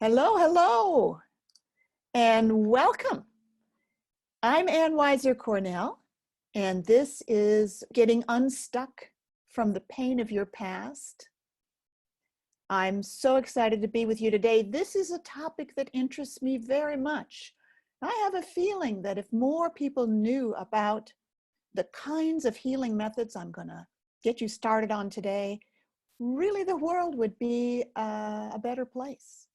Hello, hello, and welcome. I'm Ann Weiser Cornell, and this is Getting Unstuck from the Pain of Your Past. I'm so excited to be with you today. This is a topic that interests me very much. I have a feeling that if more people knew about the kinds of healing methods I'm going to get you started on today, really the world would be a better place.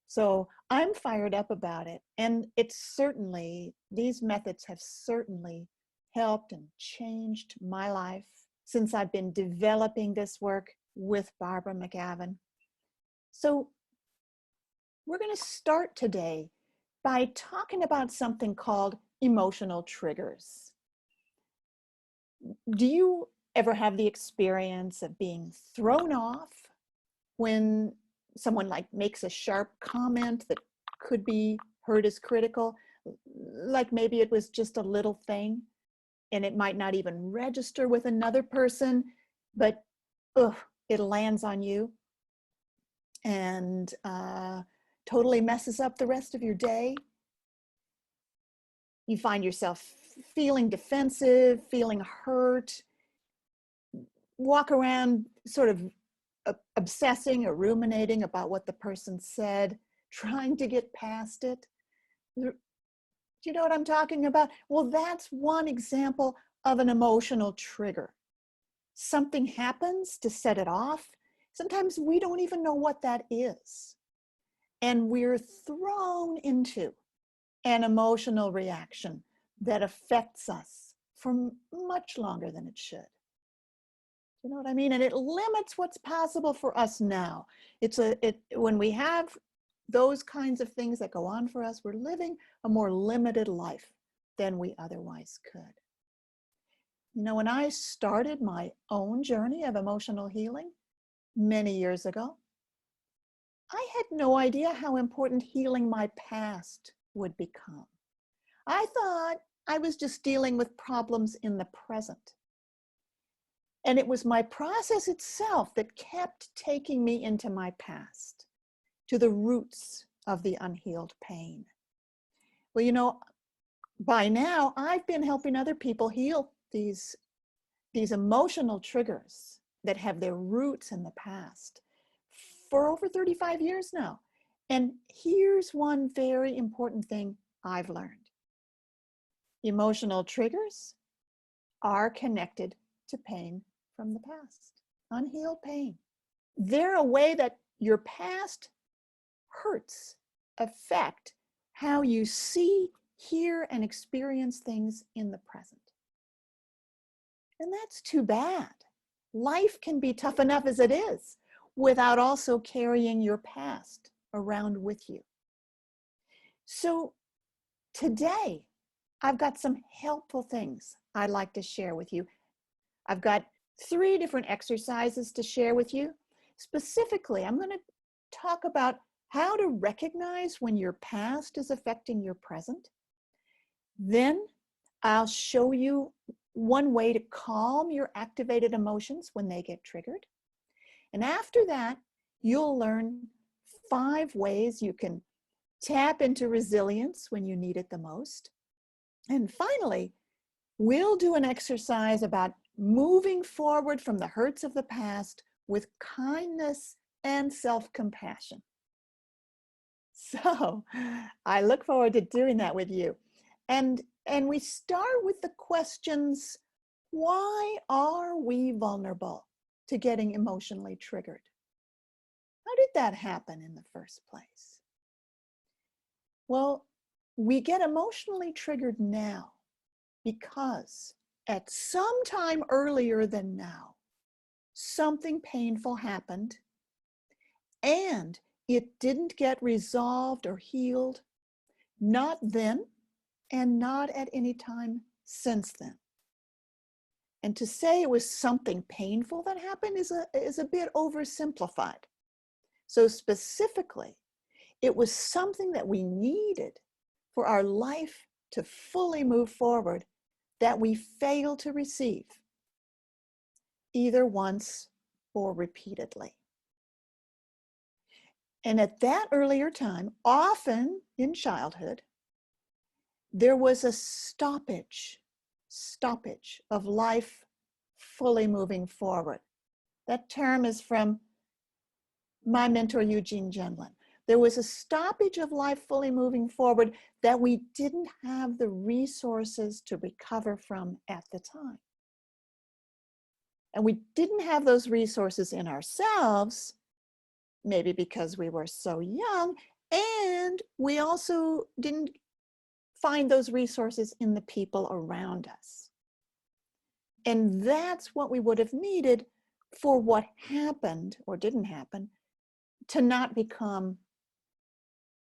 So I'm fired up about it. And these methods have certainly helped and changed my life since I've been developing this work with Barbara McGavin. So we're going to start today by talking about something called emotional triggers. Do you ever have the experience of being thrown off when someone makes a sharp comment that could be heard as critical, like maybe it was just a little thing and it might not even register with another person, but it lands on you and totally messes up the rest of your day? You find yourself feeling defensive, feeling hurt, walk around sort of obsessing or ruminating about what the person said, trying to get past it. Do you know what I'm talking about? Well, that's one example of an emotional trigger. Something happens to set it off. Sometimes we don't even know what that is. And we're thrown into an emotional reaction that affects us for much longer than it should. You know what I mean? And it limits what's possible for us now. When we have those kinds of things that go on for us, we're living a more limited life than we otherwise could. You know, when I started my own journey of emotional healing many years ago, I had no idea how important healing my past would become. I thought I was just dealing with problems in the present. And it was my process itself that kept taking me into my past, to the roots of the unhealed pain. Well, you know, by now I've been helping other people heal these emotional triggers that have their roots in the past for over 35 years now. And here's one very important thing I've learned. Emotional triggers are connected to pain from the past, unhealed pain. They're a way that your past hurts affect how you see, hear, and experience things in the present. And that's too bad. Life can be tough enough as it is without also carrying your past around with you. So today, I've got some helpful things I'd like to share with you. I've got 3 different exercises to share with you. Specifically, I'm going to talk about how to recognize when your past is affecting your present. Then I'll show you one way to calm your activated emotions when they get triggered. And after that, you'll learn 5 ways you can tap into resilience when you need it the most. And finally, we'll do an exercise about moving forward from the hurts of the past with kindness and self-compassion. So I look forward to doing that with you. And we start with the questions, why are we vulnerable to getting emotionally triggered? How did that happen in the first place? Well, we get emotionally triggered now because at some time earlier than now, something painful happened and it didn't get resolved or healed, not then and not at any time since then. And to say it was something painful that happened is a bit oversimplified. So specifically, it was something that we needed for our life to fully move forward that we failed to receive, either once or repeatedly. And at that earlier time, often in childhood, there was a stoppage of life fully moving forward. That term is from my mentor, Eugene Gendlin. There was a stoppage of life fully moving forward that we didn't have the resources to recover from at the time. And we didn't have those resources in ourselves, maybe because we were so young, and we also didn't find those resources in the people around us. And that's what we would have needed for what happened or didn't happen to not become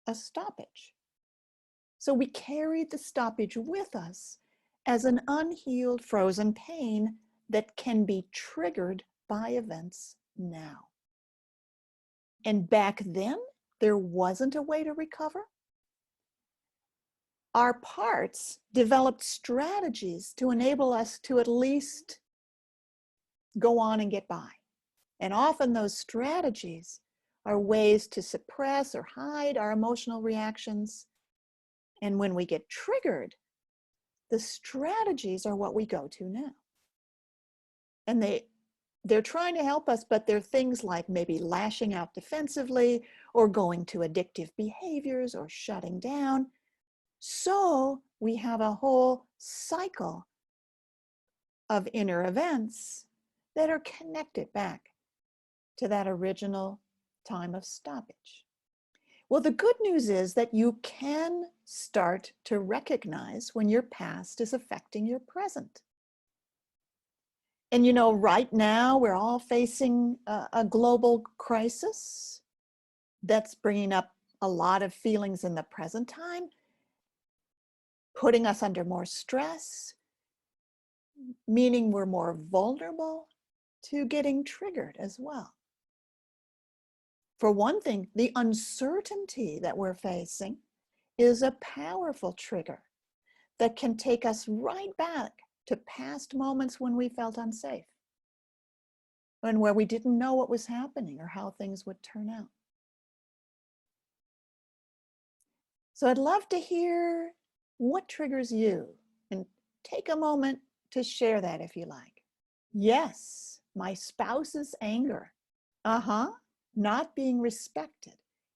a stoppage. So we carried the stoppage with us as an unhealed frozen pain that can be triggered by events now. And back then, there wasn't a way to recover. Our parts developed strategies to enable us to at least go on and get by. And often those strategies are ways to suppress or hide our emotional reactions. And when we get triggered, the strategies are what we go to now. And they're trying to help us, but they're things like maybe lashing out defensively or going to addictive behaviors or shutting down. So we have a whole cycle of inner events that are connected back to that original time of stoppage. Well, the good news is that you can start to recognize when your past is affecting your present. And you know, right now we're all facing a global crisis that's bringing up a lot of feelings in the present time, putting us under more stress, meaning we're more vulnerable to getting triggered as well. For one thing, the uncertainty that we're facing is a powerful trigger that can take us right back to past moments when we felt unsafe and where we didn't know what was happening or how things would turn out. So I'd love to hear what triggers you, and take a moment to share that if you like. Yes, my spouse's anger. Not being respected.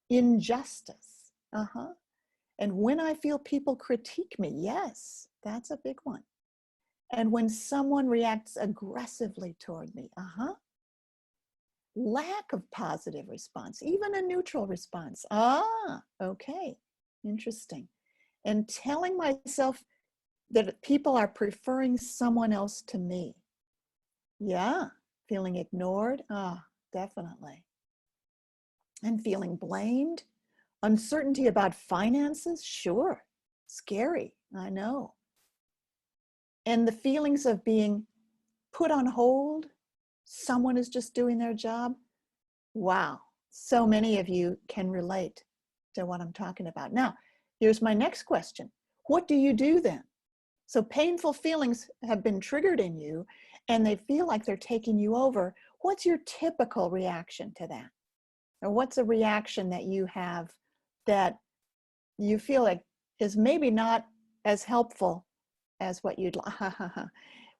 Injustice. And when I feel people critique me, yes, that's a big one. And when someone reacts aggressively toward me, lack of positive response, even a neutral response. Okay, interesting. And telling myself that people are preferring someone else to me. Yeah, feeling ignored, definitely. And feeling blamed, uncertainty about finances, sure, scary, I know. And the feelings of being put on hold, someone is just doing their job. Wow, so many of you can relate to what I'm talking about. Now, here's my next question. What do you do then? So painful feelings have been triggered in you and they feel like they're taking you over. What's your typical reaction to that? Or what's a reaction that you have that you feel like is maybe not as helpful as what you'd like?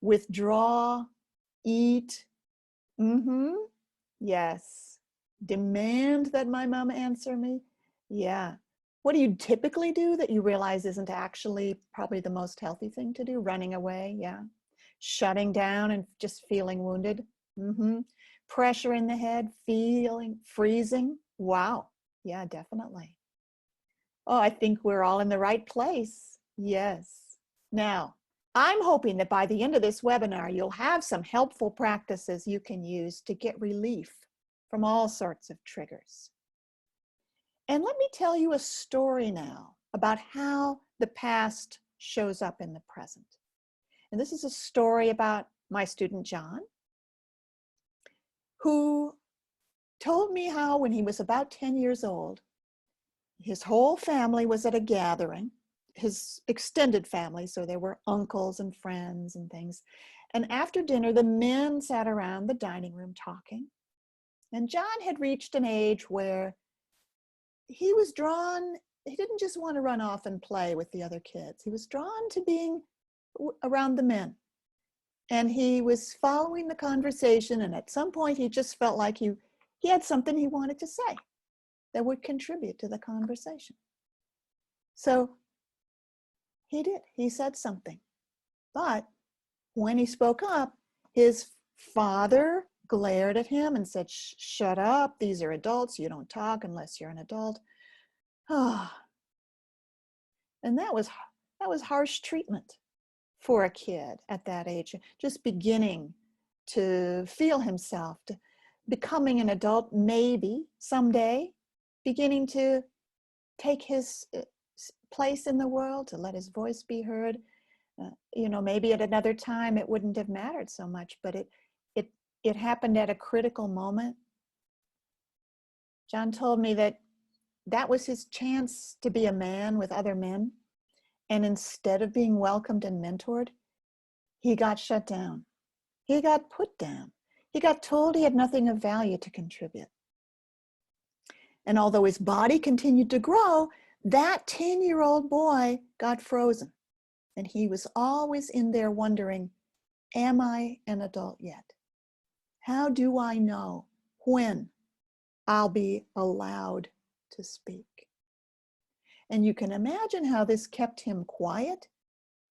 Withdraw, eat, yes. Demand that my mom answer me, yeah. What do you typically do that you realize isn't actually probably the most healthy thing to do? Running away, yeah. Shutting down and just feeling wounded. Pressure in the head, feeling, freezing. Wow, yeah, definitely. Oh, I think we're all in the right place. Yes. Now, I'm hoping that by the end of this webinar, you'll have some helpful practices you can use to get relief from all sorts of triggers. And let me tell you a story now about how the past shows up in the present. And this is a story about my student John, who told me how when he was about 10 years old, his whole family was at a gathering, his extended family, so there were uncles and friends and things. And after dinner, the men sat around the dining room talking. And John had reached an age where he was drawn, he didn't just want to run off and play with the other kids. He was drawn to being around the men. And he was following the conversation, and at some point he just felt like he had something he wanted to say that would contribute to the conversation. So he did, he said something. But when he spoke up, his father glared at him and said, shut up, these are adults, you don't talk unless you're an adult. And that was harsh treatment for a kid at that age, just beginning to feel himself, becoming an adult, maybe someday, beginning to take his place in the world, to let his voice be heard. Maybe at another time it wouldn't have mattered so much, but it happened at a critical moment. John told me that was his chance to be a man with other men. And instead of being welcomed and mentored, he got shut down. He got put down. He got told he had nothing of value to contribute. And although his body continued to grow, that 10-year-old boy got frozen. And he was always in there wondering, am I an adult yet? How do I know when I'll be allowed to speak? And you can imagine how this kept him quiet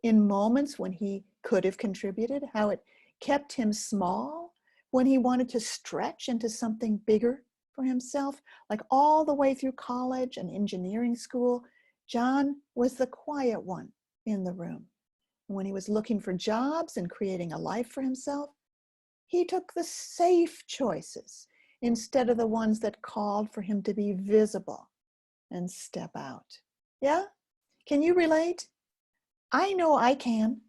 in moments when he could have contributed, how it kept him small when he wanted to stretch into something bigger for himself. Like all the way through college and engineering school, John was the quiet one in the room. And when he was looking for jobs and creating a life for himself, he took the safe choices instead of the ones that called for him to be visible and step out. Yeah? Can you relate? I know I can.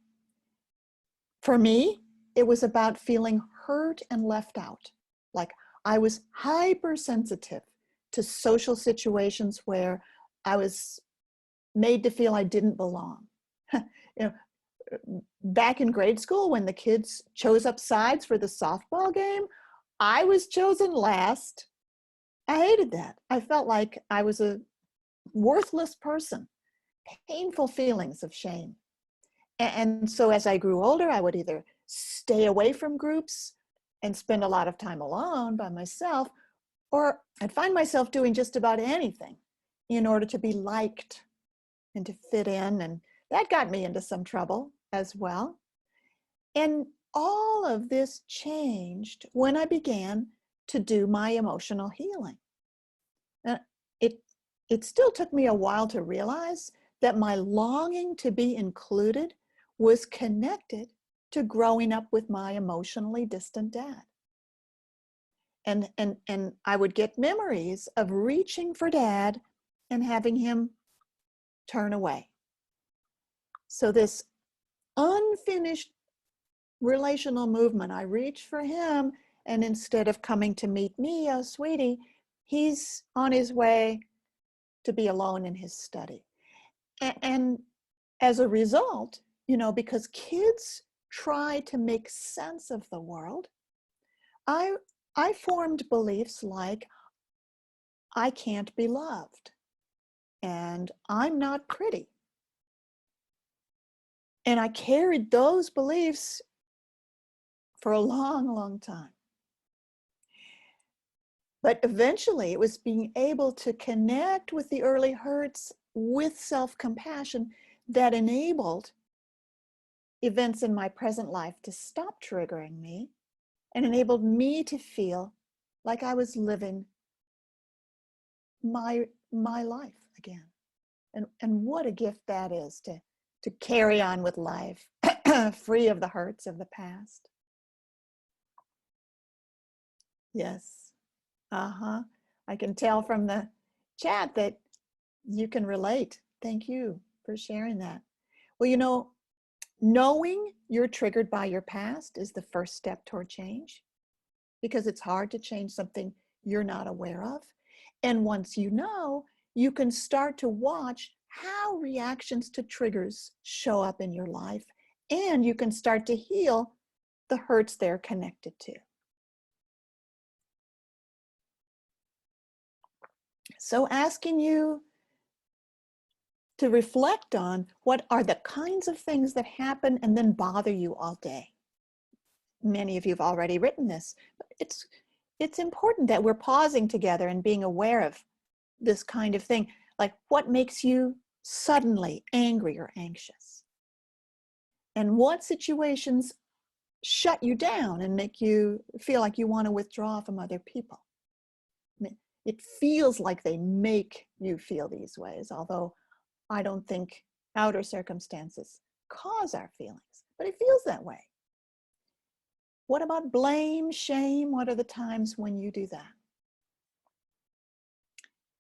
For me, it was about feeling hurt and left out. Like I was hypersensitive to social situations where I was made to feel I didn't belong. Back in grade school, when the kids chose up sides for the softball game, I was chosen last. I hated that. I felt like I was a worthless person. Painful feelings of shame. And so as I grew older, I would either stay away from groups and spend a lot of time alone by myself, or I'd find myself doing just about anything in order to be liked and to fit in. And that got me into some trouble as well. And all of this changed when I began to do my emotional healing. It still took me a while to realize that my longing to be included was connected to growing up with my emotionally distant dad. And I would get memories of reaching for dad and having him turn away. So this unfinished relational movement, I reach for him, and instead of coming to meet me, oh sweetie, he's on his way to be alone in his study. And as a result, because kids try to make sense of the world, I formed beliefs like, I can't be loved, and I'm not pretty. And I carried those beliefs for a long, long time. But eventually it was being able to connect with the early hurts with self-compassion that enabled events in my present life to stop triggering me and enabled me to feel like I was living my life again. And what a gift that is to carry on with life free of the hurts of the past. Yes. I can tell from the chat that you can relate. Thank you for sharing that. Well, knowing you're triggered by your past is the first step toward change, because it's hard to change something you're not aware of. And once you know, you can start to watch how reactions to triggers show up in your life, and you can start to heal the hurts they're connected to. So asking you to reflect on what are the kinds of things that happen and then bother you all day. Many of you have already written this, but it's important that we're pausing together and being aware of this kind of thing, like what makes you suddenly angry or anxious, and what situations shut you down and make you feel like you want to withdraw from other people. I mean, it feels like they make you feel these ways, although I don't think outer circumstances cause our feelings, but it feels that way. What about blame, shame? What are the times when you do that?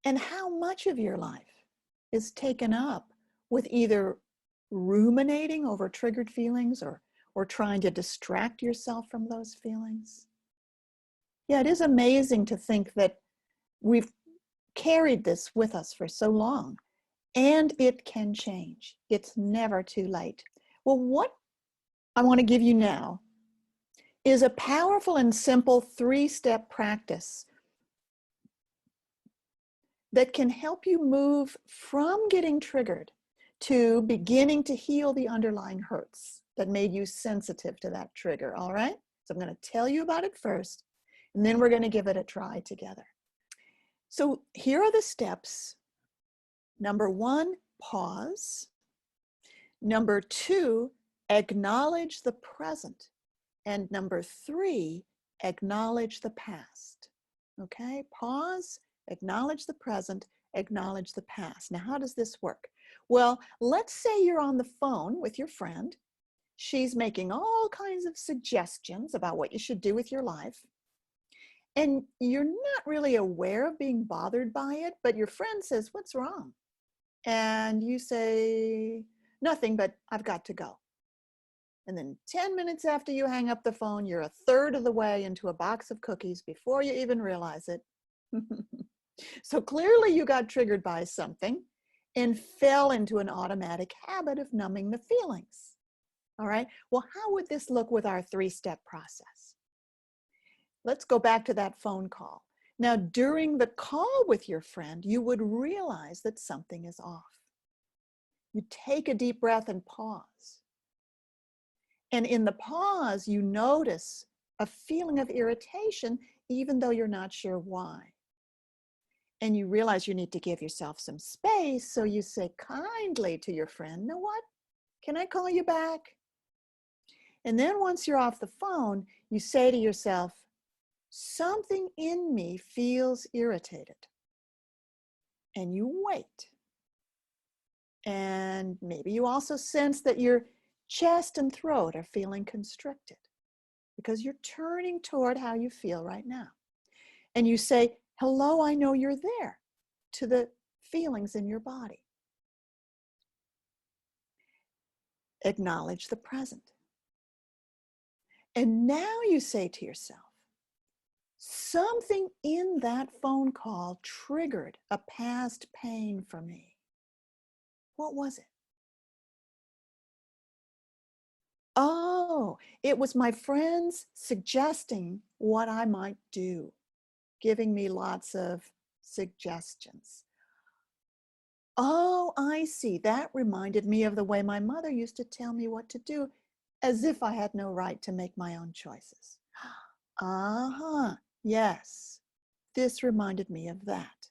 And how much of your life is taken up with either ruminating over triggered feelings or trying to distract yourself from those feelings? Yeah, it is amazing to think that we've carried this with us for so long, and it can change. It's never too late. Well, what I want to give you now is a powerful and simple 3-step practice that can help you move from getting triggered to beginning to heal the underlying hurts that made you sensitive to that trigger, all right? So I'm going to tell you about it first, and then we're going to give it a try together. So here are the steps. Number 1, pause. Number 2, acknowledge the present. And number 3, acknowledge the past. Okay, pause, acknowledge the present, acknowledge the past. Now, how does this work? Well, let's say you're on the phone with your friend. She's making all kinds of suggestions about what you should do with your life. And you're not really aware of being bothered by it, but your friend says, "What's wrong?" And you say, "Nothing, but I've got to go." And then 10 minutes after you hang up the phone, you're a third of the way into a box of cookies before you even realize it. So clearly you got triggered by something and fell into an automatic habit of numbing the feelings. All right, well, how would this look with our 3-step process? Let's go back to that phone call. Now, during the call with your friend, you would realize that something is off. You take a deep breath and pause. And in the pause, you notice a feeling of irritation, even though you're not sure why. And you realize you need to give yourself some space, so you say kindly to your friend, "Know what? Can I call you back?" And then once you're off the phone, you say to yourself, "Something in me feels irritated." And you wait. And maybe you also sense that your chest and throat are feeling constricted because you're turning toward how you feel right now. And you say, "Hello, I know you're there," to the feelings in your body. Acknowledge the present. And now you say to yourself, "Something in that phone call triggered a past pain for me. What was it?" "Oh, it was my friends suggesting what I might do, giving me lots of suggestions." "Oh, I see. That reminded me of the way my mother used to tell me what to do, as if I had no right to make my own choices." Uh-huh. Yes, this reminded me of that.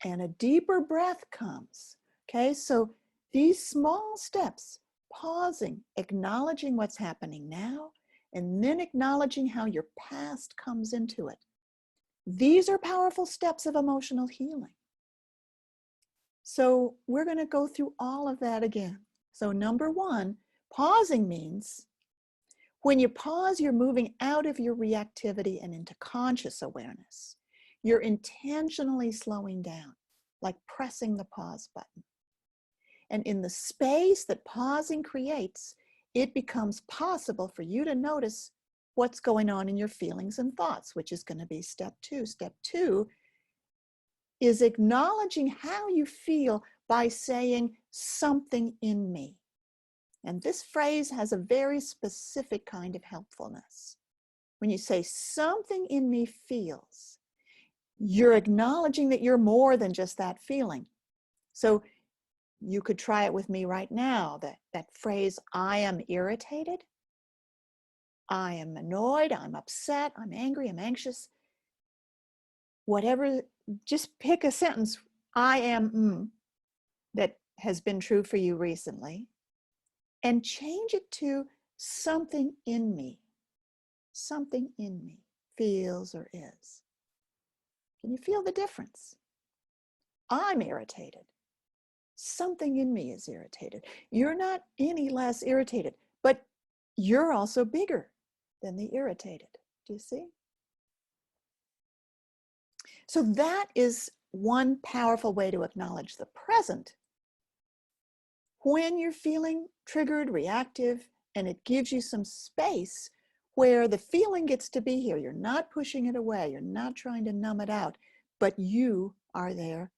And a deeper breath comes. Okay, so these small steps, pausing, acknowledging what's happening now, and then acknowledging how your past comes into it. These are powerful steps of emotional healing. So we're going to go through all of that again. So number 1, pausing means when you pause, you're moving out of your reactivity and into conscious awareness. You're intentionally slowing down, like pressing the pause button. And in the space that pausing creates, it becomes possible for you to notice what's going on in your feelings and thoughts, which is going to be step 2. Step 2 is acknowledging how you feel by saying, "Something in me." And this phrase has a very specific kind of helpfulness. When you say, "Something in me feels," You're acknowledging that you're more than just that feeling. So you could try it with me right now, that phrase, I am irritated, I am annoyed, I'm upset, I'm angry, I'm anxious. Whatever, just pick a sentence, I am, that has been true for you recently, and change it to something in me. Something in me feels or is. Can you feel the difference? I'm irritated. Something in me is irritated. You're not any less irritated, but you're also bigger than the irritated. Do you see? So that is one powerful way to acknowledge the present. When you're feeling triggered, reactive, and it gives you some space where the feeling gets to be here. You're not pushing it away. You're not trying to numb it out, but you are there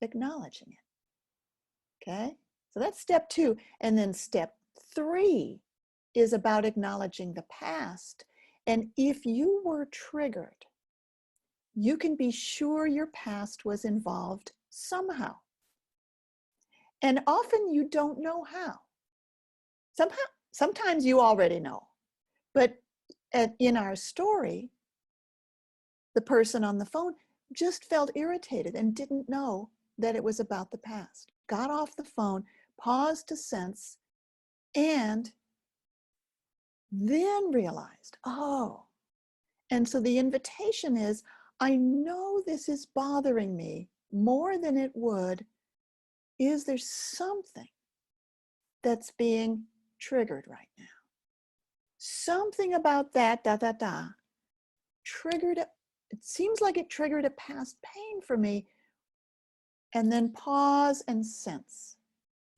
acknowledging it. Okay? So that's step 2. And then step 3 is about acknowledging the past. And if you were triggered, you can be sure your past was involved somehow. And often you don't know how. Sometimes you already know. But in our story, the person on the phone just felt irritated and didn't know that it was about the past. Got off the phone, paused to sense, and then realized, oh. And so the invitation is, I know this is bothering me more than it would. Is there something that's being triggered right now? Something about that, triggered, it seems like it triggered a past pain for me. And then pause and sense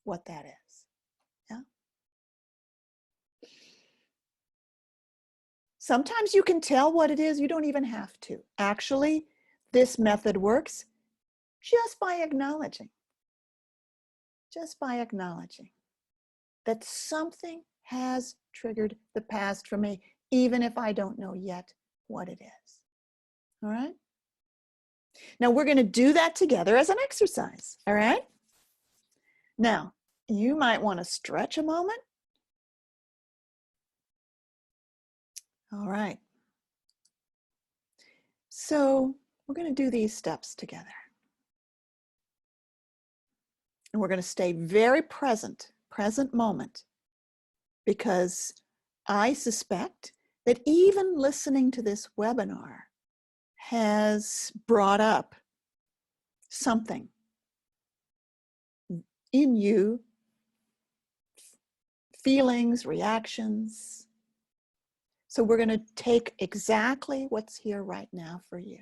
what that is. Yeah. Sometimes you can tell what it is. You don't even have to. Actually, this method works just by acknowledging. Just by acknowledging that something has triggered the past for me, even if I don't know yet what it is. All right? Now we're going to do that together as an exercise. All right? Now, you might want to stretch a moment. All right. So we're going to do these steps together. And we're going to stay very present moment, because I suspect that even listening to this webinar has brought up something in you, feelings, reactions. So we're going to take exactly what's here right now for you.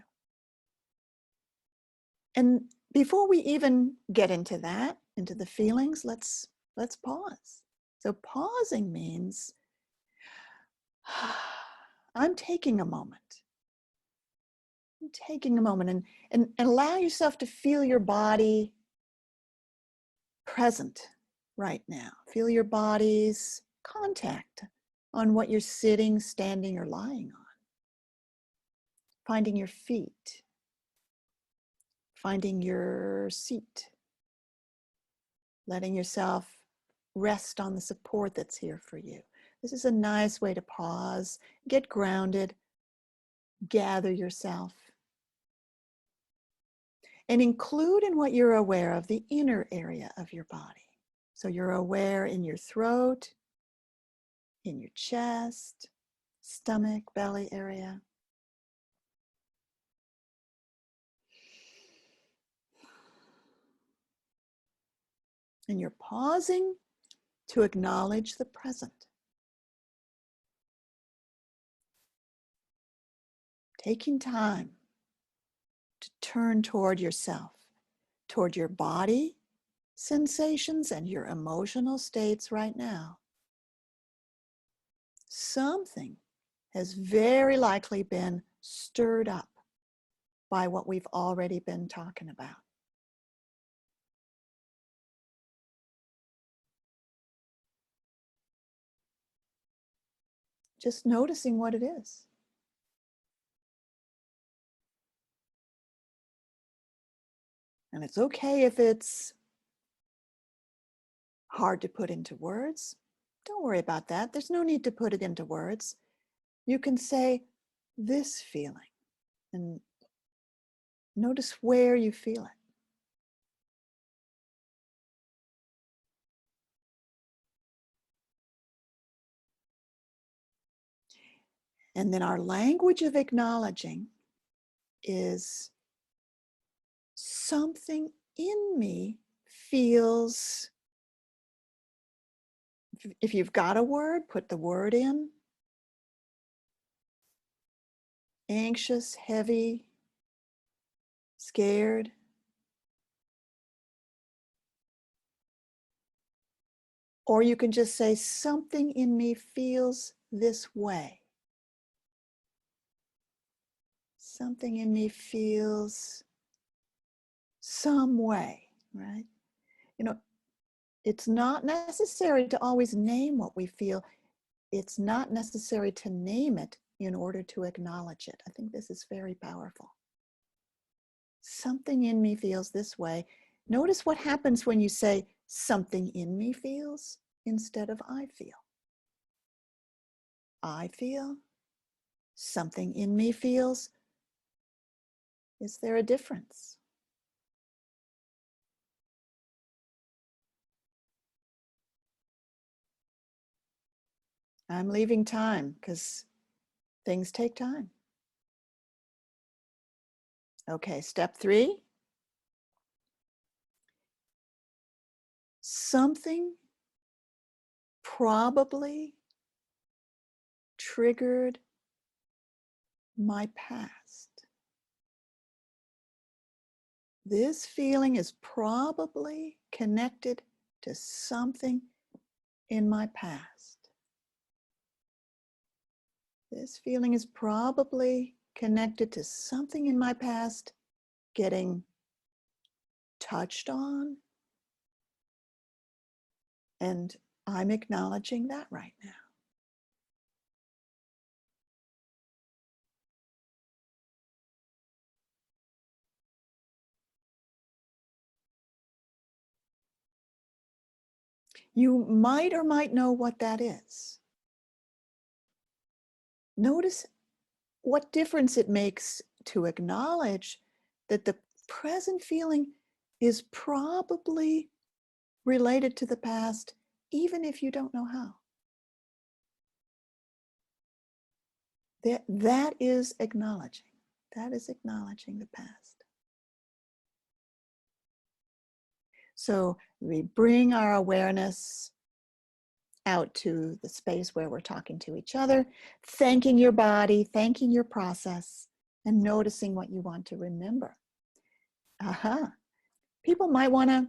And before we even get into that, into the feelings, let's pause. So pausing means I'm taking a moment. I'm taking a moment and allow yourself to feel your body present right now. Feel your body's contact on what you're sitting, standing, or lying on. Finding your feet. Finding your seat. Letting yourself rest on the support that's here for you. This is a nice way to pause, get grounded, gather yourself, and include in what you're aware of the inner area of your body. So you're aware in your throat, in your chest, stomach, belly area. And you're pausing to acknowledge the present. Taking time to turn toward yourself, toward your body sensations and your emotional states right now. Something has very likely been stirred up by what we've already been talking about. Just noticing what it is. And it's okay if it's hard to put into words. Don't worry about that. There's no need to put it into words. You can say this feeling and notice where you feel it. And then our language of acknowledging is something in me feels, if you've got a word, put the word in. Anxious, heavy, scared. Or you can just say, something in me feels this way. Something in me feels some way, right? You know, it's not necessary to always name what we feel. It's not necessary to name it in order to acknowledge it. I think this is very powerful. Something in me feels this way. Notice what happens when you say something in me feels instead of I feel. I feel, something in me feels. Is there a difference? I'm leaving time because things take time. Okay, step 3. Something probably triggered my past. This feeling is probably connected to something in my past. This feeling is probably connected to something in my past getting touched on, and I'm acknowledging that right now. You might or might know what that is. Notice what difference it makes to acknowledge that the present feeling is probably related to the past, even if you don't know how. That is acknowledging. That is acknowledging the past. So we bring our awareness out to the space where we're talking to each other, thanking your body, thanking your process, and noticing what you want to remember. People might want to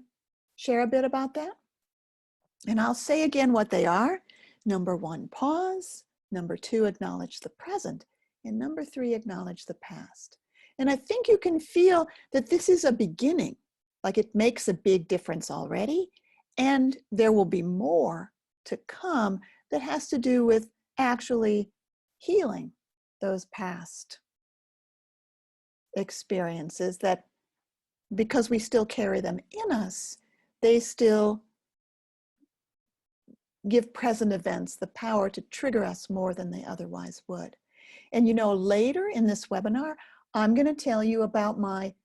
share a bit about that. And I'll say again what they are. Number 1, pause. Number 2, acknowledge the present. And number 3, acknowledge the past. And I think you can feel that this is a beginning, like it makes a big difference already. And there will be more to come that has to do with actually healing those past experiences that, because we still carry them in us, they still give present events the power to trigger us more than they otherwise would. And you know, later in this webinar, I'm going to tell you about my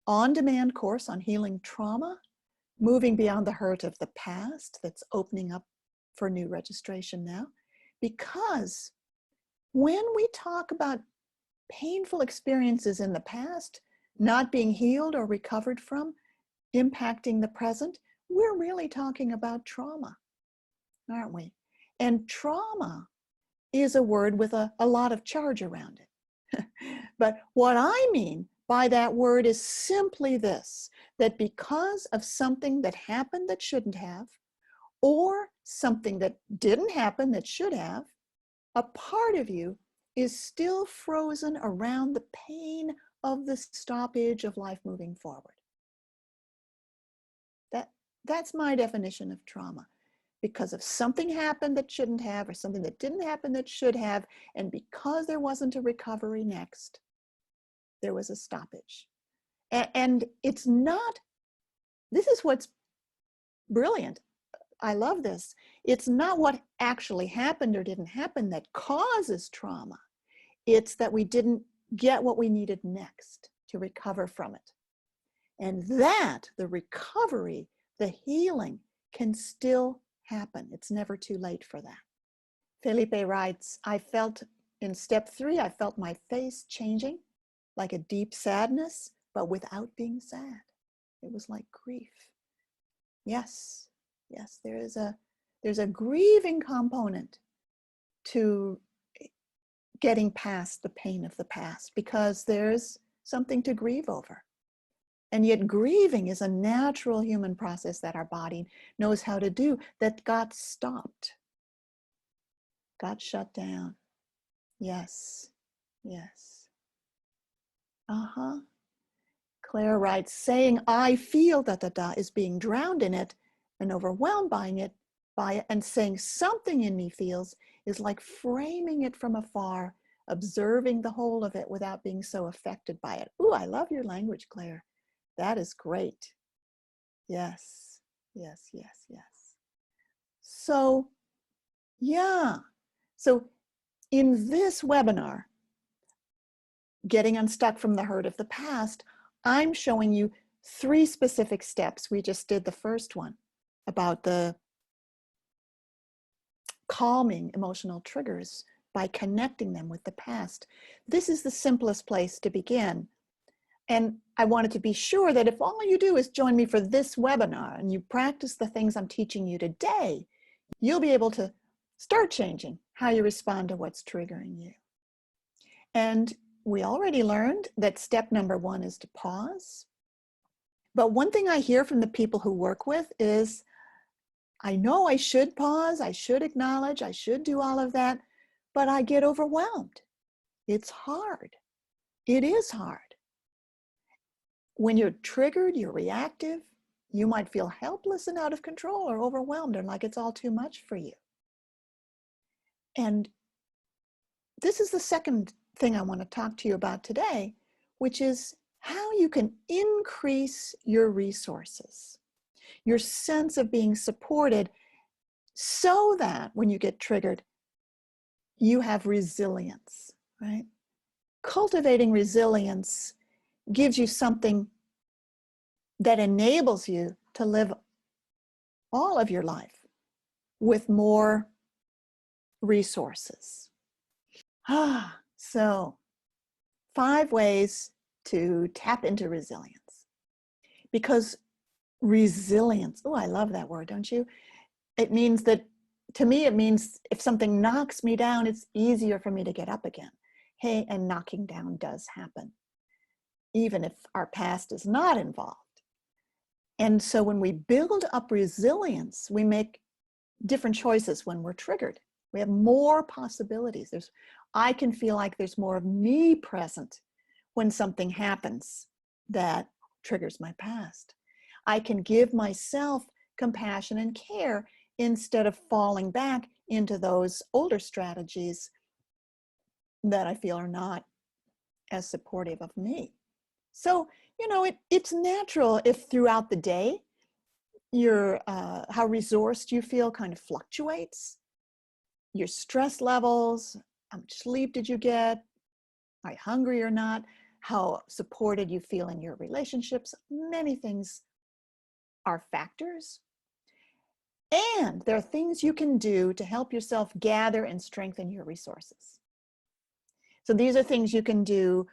on-demand course on healing trauma, moving beyond the hurt of the past, that's opening up for new registration now. Because when we talk about painful experiences in the past, not being healed or recovered from, impacting the present, we're really talking about trauma, aren't we? And trauma is a word with a lot of charge around it. But what I mean by that word is simply this, that because of something that happened that shouldn't have, or something that didn't happen that should have, a part of you is still frozen around the pain of the stoppage of life moving forward. That's my definition of trauma. Because of something happened that shouldn't have, or something that didn't happen that should have, and because there wasn't a recovery next, there was a stoppage. And it's not, this is what's brilliant. I love this. It's not what actually happened or didn't happen that causes trauma. It's that we didn't get what we needed next to recover from it. And that, the recovery, the healing, can still happen. It's never too late for that. Felipe writes, I felt in step 3, I felt my face changing like a deep sadness, but without being sad. It was like grief. Yes, yes, there's a grieving component to getting past the pain of the past, because there's something to grieve over. And yet grieving is a natural human process that our body knows how to do, that got stopped, got shut down. Yes, yes. Claire writes, saying I feel da is being drowned in it and overwhelmed by it, and saying something in me feels is like framing it from afar, observing the whole of it without being so affected by it. Ooh, I love your language, Claire. That is great. Yes, yes, yes, yes. So, yeah. So in this webinar, Getting Unstuck from the Hurt of the Past, I'm showing you 3 specific steps. We just did the first one about the calming emotional triggers by connecting them with the past. This is the simplest place to begin. And I wanted to be sure that if all you do is join me for this webinar and you practice the things I'm teaching you today, you'll be able to start changing how you respond to what's triggering you. And we already learned that step number 1 is to pause. But one thing I hear from the people who work with is, I know I should pause, I should acknowledge, I should do all of that, but I get overwhelmed. It's hard. It is hard. When you're triggered, you're reactive, you might feel helpless and out of control or overwhelmed or like it's all too much for you. And this is the second thing I want to talk to you about today, which is how you can increase your resources, your sense of being supported, so that when you get triggered, you have resilience, right? Cultivating resilience gives you something that enables you to live all of your life with more resources. So 5 ways to tap into resilience. Because resilience, oh, I love that word, don't you? It means that, to me, it means if something knocks me down, it's easier for me to get up again. Hey, and knocking down does happen, even if our past is not involved. And so when we build up resilience, we make different choices when we're triggered. We have more possibilities. I can feel like there's more of me present when something happens that triggers my past. I can give myself compassion and care instead of falling back into those older strategies that I feel are not as supportive of me. So, you know, it's natural if throughout the day, how resourced you feel kind of fluctuates. Your stress levels, how much sleep did you get? Are you hungry or not? How supported you feel in your relationships? Many things are factors. And there are things you can do to help yourself gather and strengthen your resources. So these are things you can do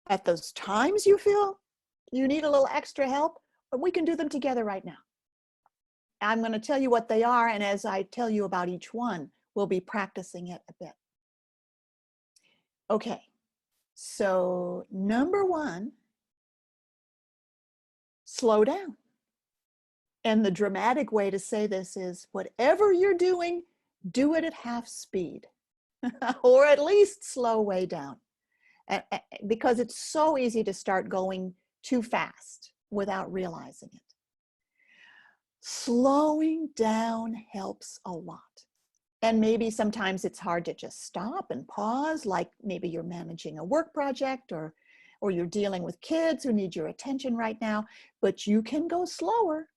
at those times you feel you need a little extra help, but we can do them together right now. I'm going to tell you what they are, and as I tell you about each one, we'll be practicing it a bit. Okay, so number 1, slow down. And the dramatic way to say this is, whatever you're doing, do it at half speed, or at least slow way down, because it's so easy to start going too fast without realizing it. Slowing down helps a lot. And maybe sometimes it's hard to just stop and pause, like maybe you're managing a work project or or you're dealing with kids who need your attention right now, but you can go slower.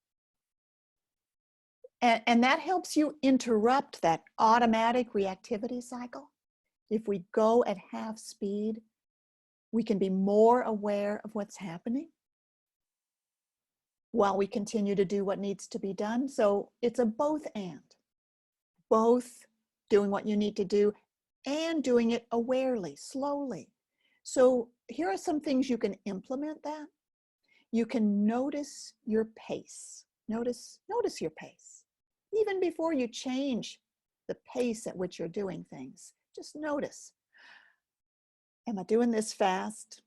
And that helps you interrupt that automatic reactivity cycle. If we go at half speed, we can be more aware of what's happening while we continue to do what needs to be done. So it's a both and. Both doing what you need to do and doing it awarely, slowly. So here are some things you can implement that. You can notice your pace. Notice your pace. Even before you change the pace at which you're doing things, just notice. Am I doing this fast?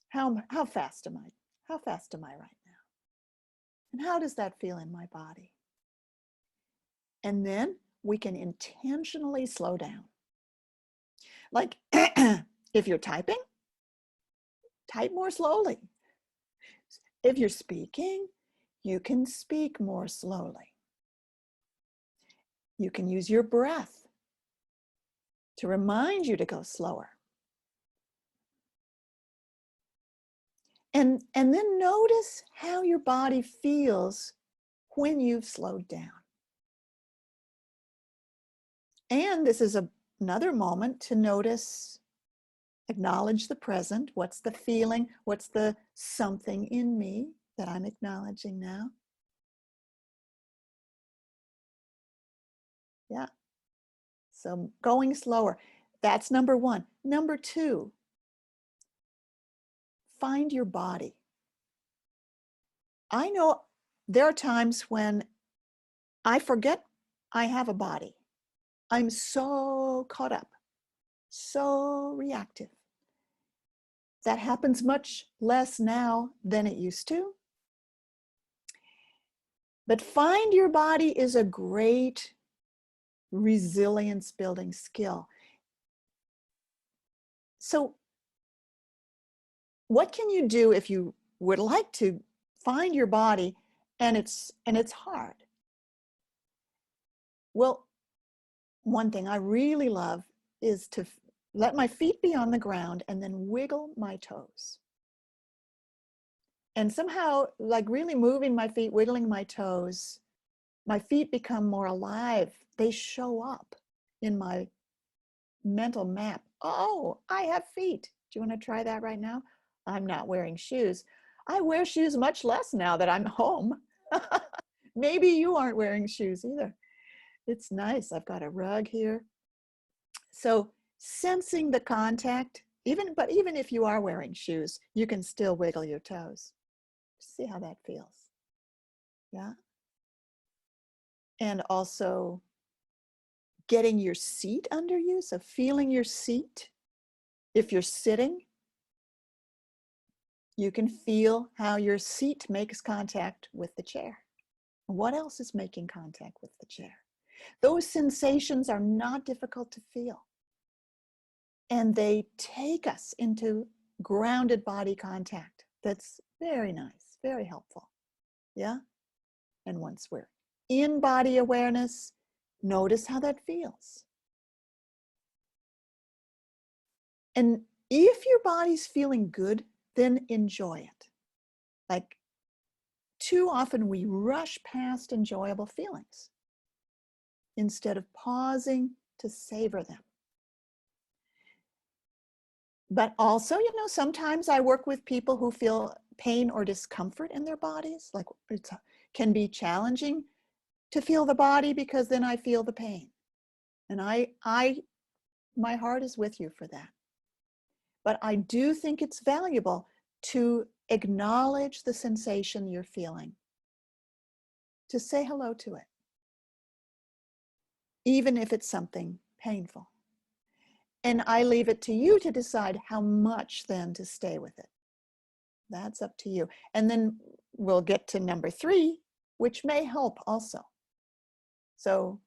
How fast am I? How fast am I right now? And how does that feel in my body? And then we can intentionally slow down. Like if you're typing, type more slowly. If you're speaking, you can speak more slowly. You can use your breath to remind you to go slower. And then notice how your body feels when you've slowed down. And this is another moment to notice, acknowledge the present. What's the feeling? What's the something in me that I'm acknowledging now? Yeah. So going slower, that's number one. Number two, find your body. I know there are times when I forget I have a body. I'm so caught up, so reactive. That happens much less now than it used to. But find your body is a great resilience building skill. So what can you do if you would like to find your body and it's hard? Well, one thing I really love is to let my feet be on the ground and then wiggle my toes. And somehow, like really moving my feet, wiggling my toes, my feet become more alive. They show up in my mental map. Oh, I have feet. Do you want to try that right now? I'm not wearing shoes. I wear shoes much less now that I'm home. Maybe you aren't wearing shoes either. It's nice. I've got a rug here. So sensing the contact, even if you are wearing shoes, you can still wiggle your toes. See how that feels. Yeah. And also getting your seat under you, so feeling your seat. If you're sitting, you can feel how your seat makes contact with the chair. What else is making contact with the chair? Those sensations are not difficult to feel. And they take us into grounded body contact. That's very nice, very helpful. Yeah? And once we're in body awareness, notice how that feels. And if your body's feeling good, then enjoy it. Like, too often we rush past enjoyable feelings instead of pausing to savor them. But also, sometimes I work with people who feel pain or discomfort in their bodies. Like it can be challenging to feel the body because then I feel the pain. And my heart is with you for that. But I do think it's valuable to acknowledge the sensation you're feeling, to say hello to it, even if it's something painful. And I leave it to you to decide how much then to stay with it. That's up to you. And then we'll get to number 3, which may help also. So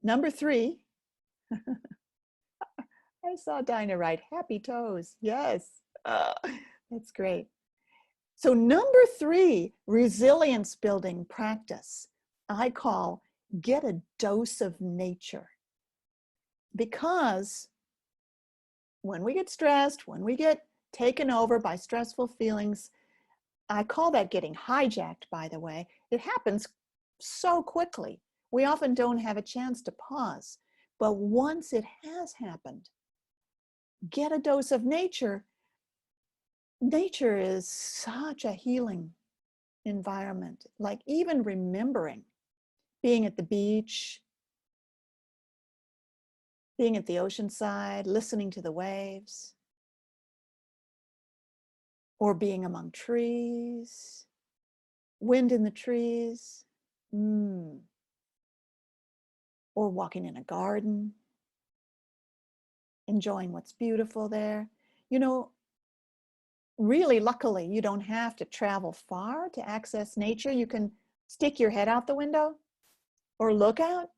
number 3, I saw Dinah write, happy toes. Yes, that's great. So number 3, resilience building practice, I call get a dose of nature. Because when we get stressed, when we get taken over by stressful feelings. I call that getting hijacked, by the way. It happens so quickly. We often don't have a chance to pause. But once it has happened, get a dose of nature. Nature is such a healing environment. Like even remembering being at the beach, being at the ocean side, listening to the waves, or being among trees, wind in the trees, or walking in a garden, enjoying what's beautiful there. You know, really, luckily, you don't have to travel far to access nature. You can stick your head out the window or look out.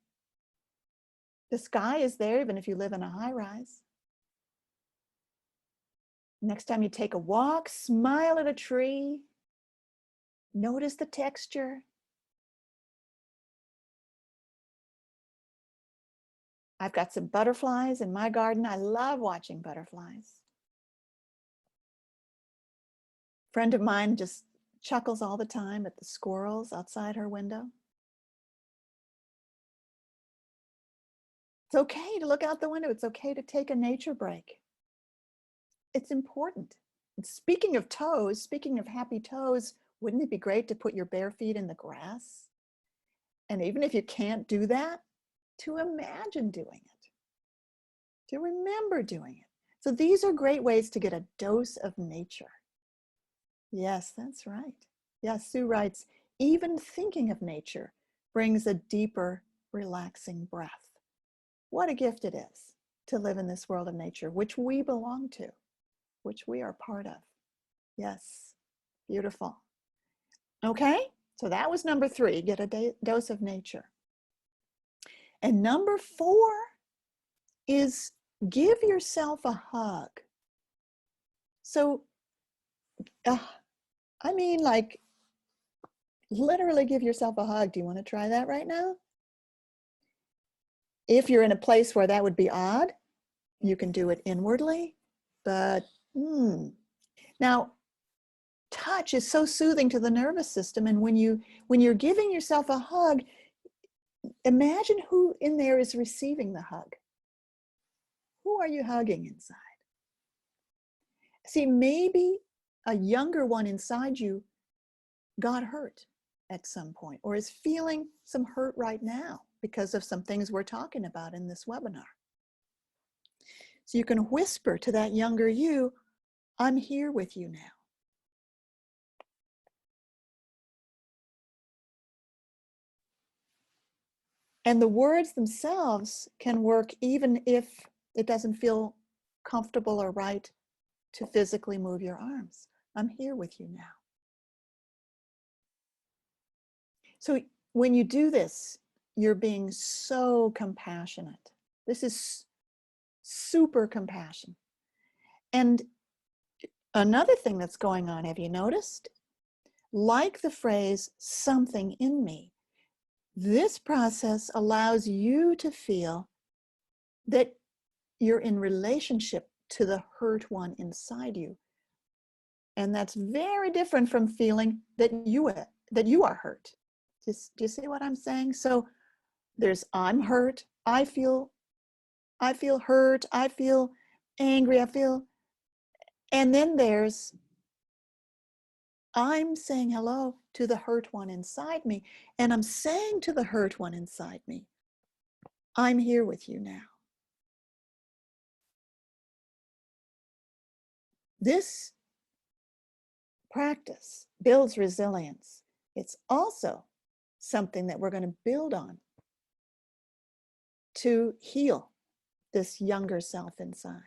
The sky is there, even if you live in a high rise. Next time you take a walk, smile at a tree. Notice the texture. I've got some butterflies in my garden. I love watching butterflies. A friend of mine just chuckles all the time at the squirrels outside her window. It's okay to look out the window. It's okay to take a nature break. It's important. And speaking of toes, speaking of happy toes, wouldn't it be great to put your bare feet in the grass? And even if you can't do that, to imagine doing it, to remember doing it. So these are great ways to get a dose of nature. Yes, that's right. Yes, Sue writes, even thinking of nature brings a deeper, relaxing breath. What a gift it is to live in this world of nature, which we belong to, which we are part of. Yes, beautiful. Okay, so that was number 3, get a dose of nature. And number 4 is give yourself a hug. So, I mean, like, literally give yourself a hug. Do you want to try that right now? If you're in a place where that would be odd, you can do it inwardly, but Now, touch is so soothing to the nervous system, and when you're giving yourself a hug, imagine who in there is receiving the hug. Who are you hugging inside? See, maybe a younger one inside you got hurt at some point or is feeling some hurt right now because of some things we're talking about in this webinar. So you can whisper to that younger you, I'm here with you now. And the words themselves can work even if it doesn't feel comfortable or right to physically move your arms. I'm here with you now. So when you do this, you're being so compassionate. This is super compassion. And another thing that's going on, have you noticed? Like the phrase, something in me, this process allows you to feel that you're in relationship to the hurt one inside you. And that's very different from feeling that you are hurt. Do you see what I'm saying? So there's I'm hurt, I feel hurt, I feel angry, and then there's I'm saying hello to the hurt one inside me, and I'm saying to the hurt one inside me, I'm here with you now. This practice builds resilience. It's also something that we're going to build on to heal this younger self inside.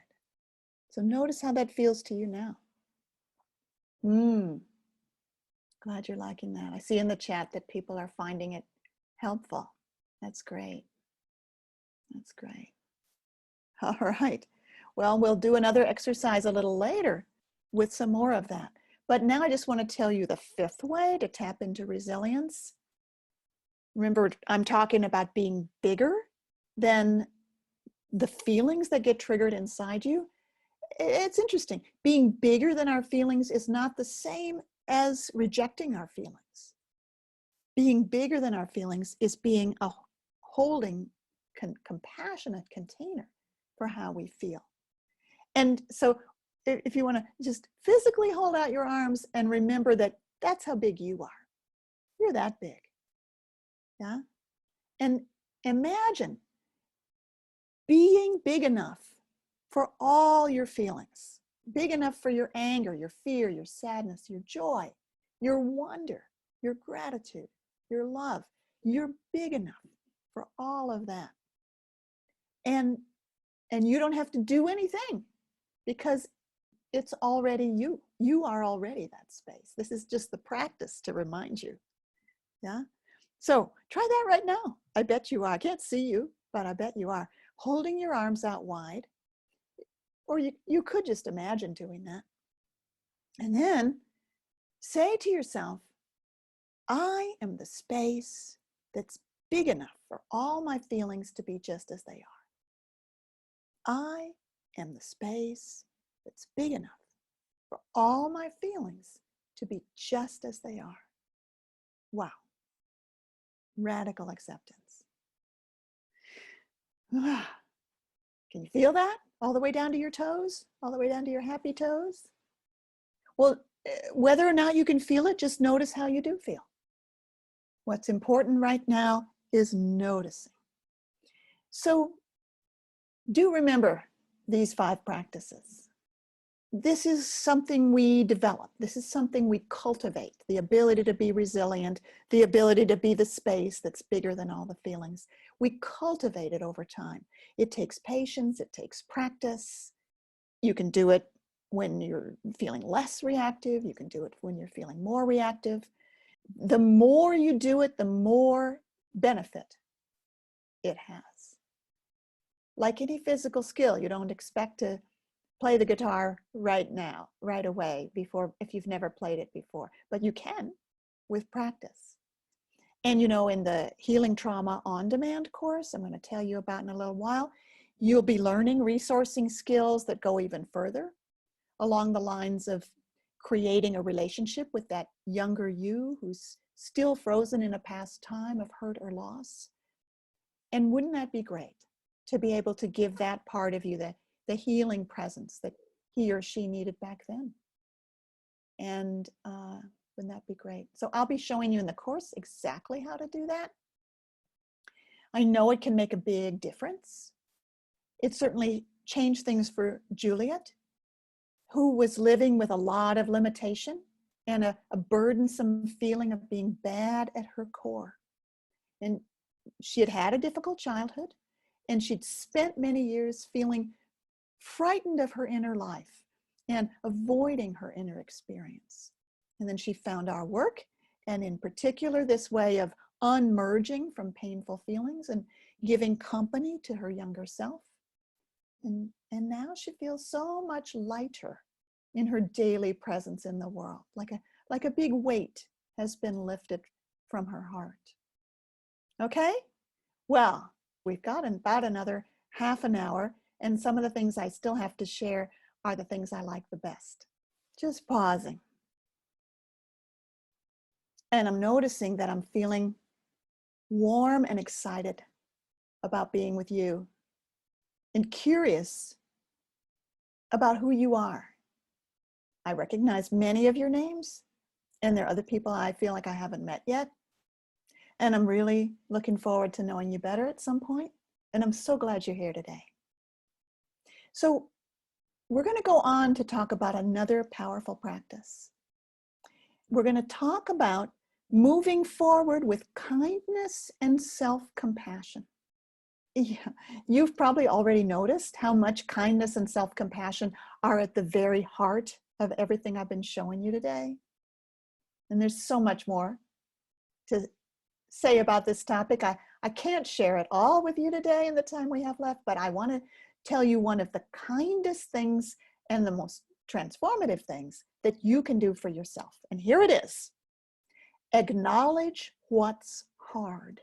So notice how that feels to you now. Glad you're liking that. I see in the chat that people are finding it helpful. That's great. That's great. All right. Well, we'll do another exercise a little later with some more of that. But now I just want to tell you the 5th way to tap into resilience. Remember, I'm talking about being bigger than the feelings that get triggered inside you. it's interesting. Being bigger than our feelings is not the same as rejecting our feelings. Being bigger than our feelings is being a holding, compassionate container for how we feel. And so if you want to just physically hold out your arms and remember that that's how big you are. You're that big. Yeah? And imagine being big enough for all your feelings, big enough for your anger, your fear, your sadness, your joy, your wonder, your gratitude, your love. You're big enough for all of that. And you don't have to do anything because it's already you. You are already that space. This is just the practice to remind you. Yeah. So try that right now. I bet you are. I can't see you, but I bet you are. Holding your arms out wide, or you could just imagine doing that. And then say to yourself, I am the space that's big enough for all my feelings to be just as they are. I am the space that's big enough for all my feelings to be just as they are. Wow. Radical acceptance. Can you feel that? All the way down to your toes? All the way down to your happy toes? Well, whether or not you can feel it, just notice how you do feel. What's important right now is noticing. So do remember these 5 practices. This is something we develop. This is something we cultivate, the ability to be resilient, the ability to be the space that's bigger than all the feelings. We cultivate it over time. It takes patience, it takes practice. You can do it when you're feeling less reactive. You can do it when you're feeling more reactive. The more you do it, the more benefit it has. Like any physical skill, you don't expect to play the guitar right now, right away, if you've never played it before, but you can with practice. And in the Healing Trauma on Demand course, I'm going to tell you about in a little while, you'll be learning resourcing skills that go even further along the lines of creating a relationship with that younger you who's still frozen in a past time of hurt or loss. And wouldn't that be great to be able to give that part of you the healing presence that he or she needed back then? And wouldn't that be great? So I'll be showing you in the course exactly how to do that. I know it can make a big difference. It certainly changed things for Juliet, who was living with a lot of limitation and a burdensome feeling of being bad at her core. And she had had a difficult childhood, and she'd spent many years feeling frightened of her inner life and avoiding her inner experience. And then she found our work, and in particular this way of unmerging from painful feelings and giving company to her younger self. And now she feels so much lighter in her daily presence in the world, like a big weight has been lifted from her heart. Okay? Well, we've got about another half an hour, and some of the things I still have to share are the things I like the best. Just pausing. And I'm noticing that I'm feeling warm and excited about being with you and curious about who you are. I recognize many of your names, and there are other people I feel like I haven't met yet. And I'm really looking forward to knowing you better at some point. And I'm so glad you're here today. So we're going to go on to talk about another powerful practice. We're going to talk about moving forward with kindness and self-compassion. Yeah, you've probably already noticed how much kindness and self-compassion are at the very heart of everything I've been showing you today. And there's so much more to say about this topic. I can't share it all with you today in the time we have left, but I want to tell you one of the kindest things and the most transformative things that you can do for yourself. And here it is. Acknowledge what's hard.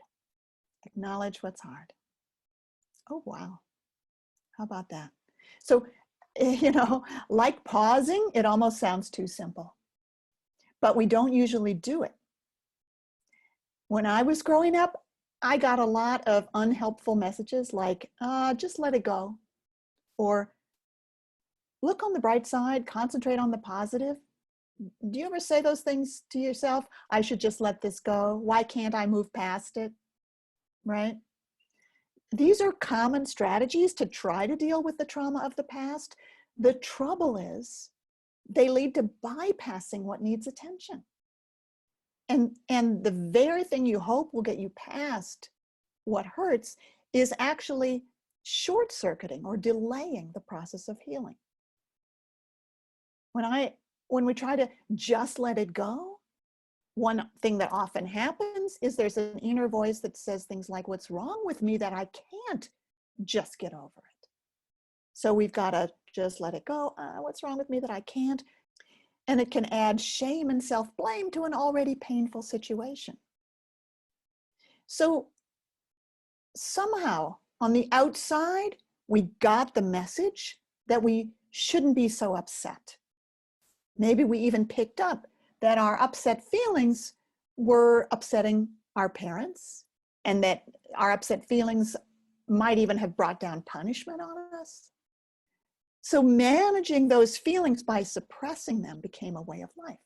Acknowledge what's hard. Oh, wow. How about that? So You know, like pausing, it almost sounds too simple, but we don't usually do it. When I was growing up, I got a lot of unhelpful messages like, just let it go, or look on the bright side, concentrate on the positive. Do you ever say those things to yourself? I should just let this go. Why can't I move past it? Right? These are common strategies to try to deal with the trauma of the past. The trouble is they lead to bypassing what needs attention. And the very thing you hope will get you past what hurts is actually short-circuiting or delaying the process of healing. When we try to just let it go, one thing that often happens is there's an inner voice that says things like, what's wrong with me that I can't just get over it? So we've got to just let it go. What's wrong with me that I can't? And it can add shame and self-blame to an already painful situation. So somehow on the outside, we got the message that we shouldn't be so upset. Maybe we even picked up that our upset feelings were upsetting our parents, and that our upset feelings might even have brought down punishment on us. So managing those feelings by suppressing them became a way of life.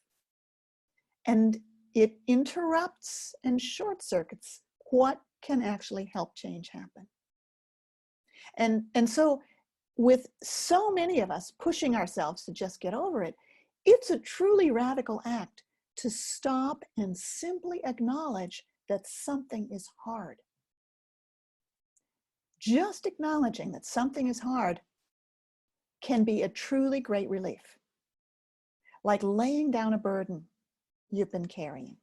And it interrupts and short circuits what can actually help change happen. And so with so many of us pushing ourselves to just get over it, it's a truly radical act to stop and simply acknowledge that something is hard. Just acknowledging that something is hard can be a truly great relief, like laying down a burden you've been carrying.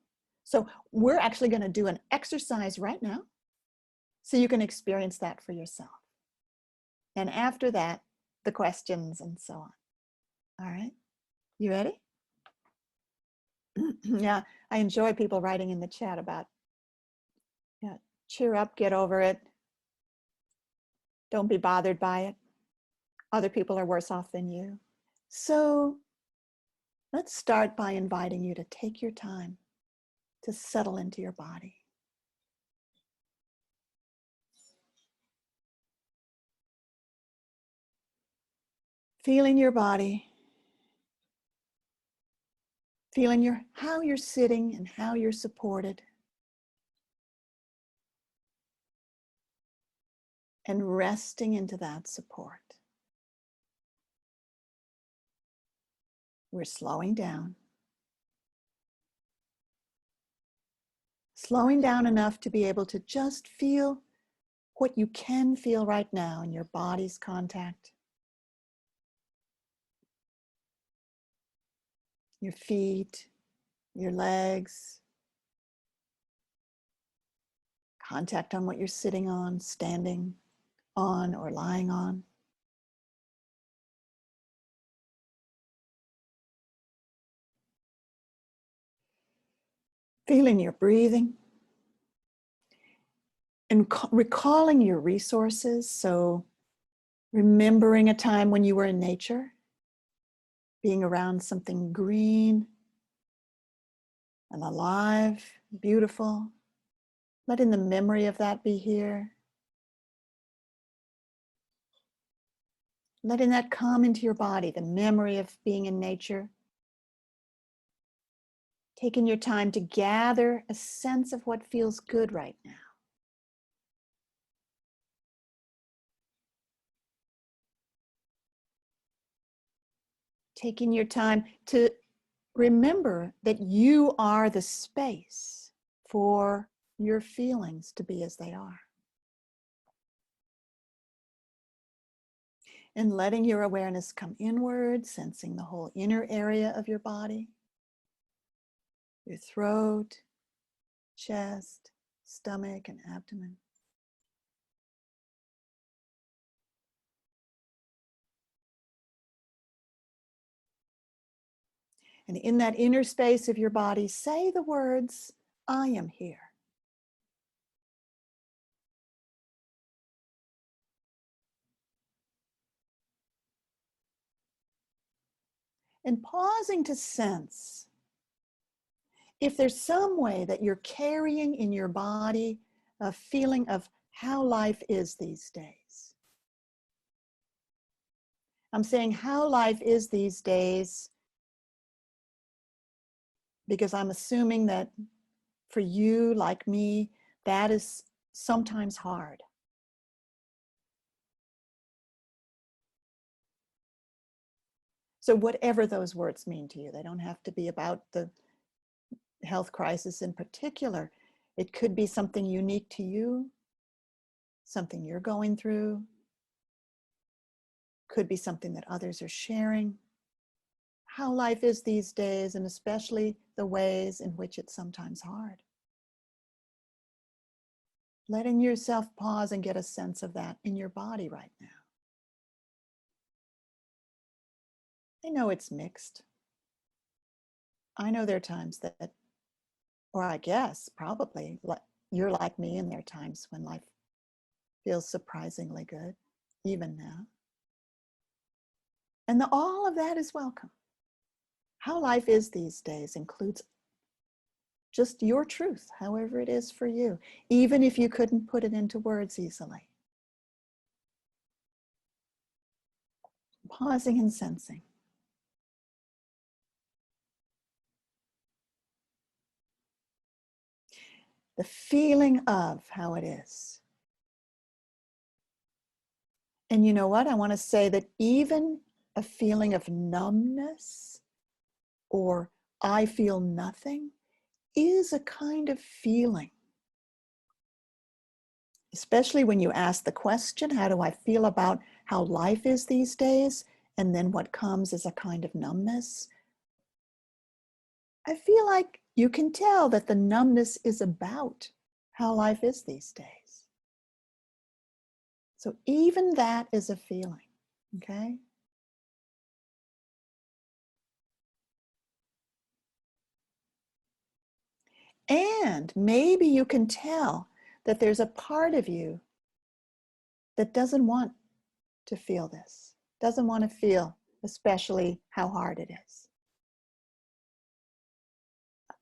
So we're actually going to do an exercise right now so you can experience that for yourself. And after that, the questions and so on. All right, you ready? Yeah, I enjoy people writing in the chat about, yeah, cheer up, get over it. Don't be bothered by it. Other people are worse off than you. So let's start by inviting you to take your time to settle into your body. Feeling your body, feeling how you're sitting and how you're supported. And resting into that support. We're slowing down. Slowing down enough to be able to just feel what you can feel right now in your body's contact. Your feet, your legs, contact on what you're sitting on, standing on, or lying on. Feeling your breathing. And recalling your resources. So remembering a time when you were in nature, being around something green and alive, beautiful. Letting the memory of that be here. Letting that come into your body, the memory of being in nature. Taking your time to gather a sense of what feels good right now. Taking your time to remember that you are the space for your feelings to be as they are. And letting your awareness come inward, sensing the whole inner area of your body. Your throat, chest, stomach, and abdomen. And in that inner space of your body, say the words, I am here. and pausing to sense if there's some way that you're carrying in your body a feeling of how life is these days. I'm saying how life is these days because I'm assuming that for you, like me, that is sometimes hard. So whatever those words mean to you, they don't have to be about the health crisis in particular. It could be something unique to you, something you're going through, could be something that others are sharing. How life is these days, and especially the ways in which it's sometimes hard. Letting yourself pause and get a sense of that in your body right now. I know it's mixed. I know there are times that, or I guess probably you're like me, and there are times when life feels surprisingly good, even now. And all of that is welcome. How life is these days includes just your truth, however it is for you, even if you couldn't put it into words easily. Pausing and sensing. The feeling of how it is. And you know what? I want to say that even a feeling of numbness or I feel nothing is a kind of feeling. Especially when you ask the question, how do I feel about how life is these days? And then what comes is a kind of numbness. I feel like you can tell that the numbness is about how life is these days. So even that is a feeling, okay? And maybe you can tell that there's a part of you that doesn't want to feel this, doesn't want to feel especially how hard it is.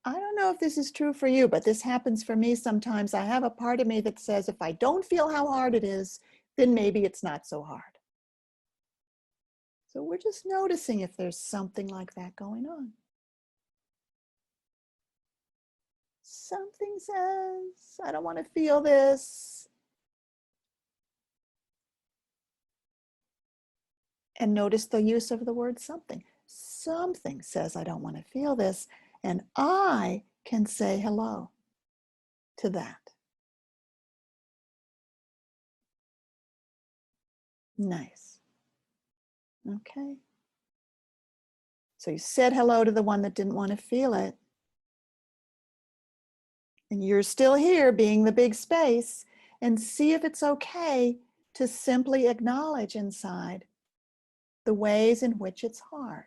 I don't know if this is true for you, but this happens for me sometimes. I have a part of me that says, if I don't feel how hard it is, then maybe it's not so hard. So we're just noticing if there's something like that going on. Something says, I don't want to feel this. And notice the use of the word something. Something says, I don't want to feel this. And I can say hello to that. Nice. Okay. So you said hello to the one that didn't want to feel it. And you're still here being the big space, and see if it's okay to simply acknowledge inside the ways in which it's hard.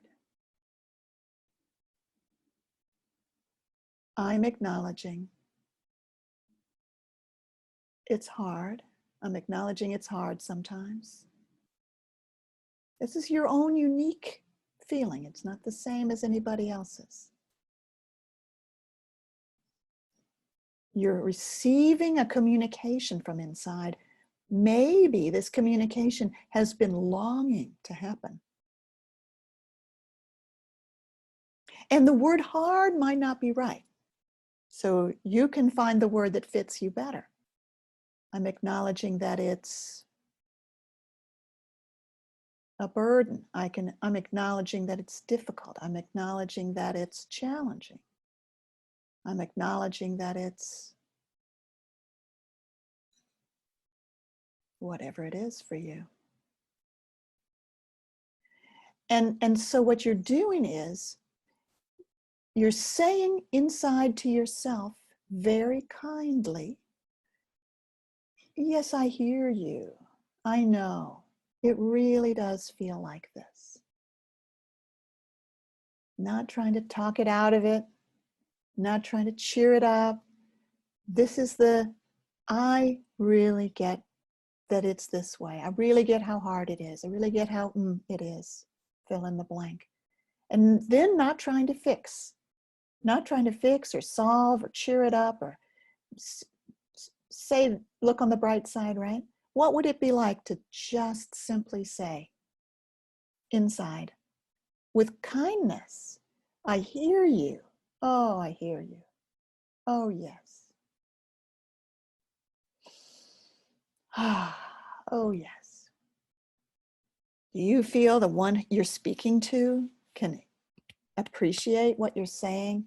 I'm acknowledging it's hard. I'm acknowledging it's hard sometimes. This is your own unique feeling. It's not the same as anybody else's. You're receiving a communication from inside. Maybe this communication has been longing to happen. And the word hard might not be right. So you can find the word that fits you better. I'm acknowledging that it's a burden. I'm acknowledging that it's difficult. I'm acknowledging that it's challenging. I'm acknowledging that it's whatever it is for you. And so what you're doing is you're saying inside to yourself very kindly, yes, I hear you. I know. It really does feel like this. Not trying to talk it out of it, not trying to cheer it up. This is I really get that it's this way. I really get how hard it is. I really get how it is. Fill in the blank. And then not trying to fix or solve or cheer it up or say, look on the bright side, right? What would it be like to just simply say inside with kindness, I hear you. Oh, I hear you. Oh, yes. Oh, yes. Do you feel the one you're speaking to can appreciate what you're saying?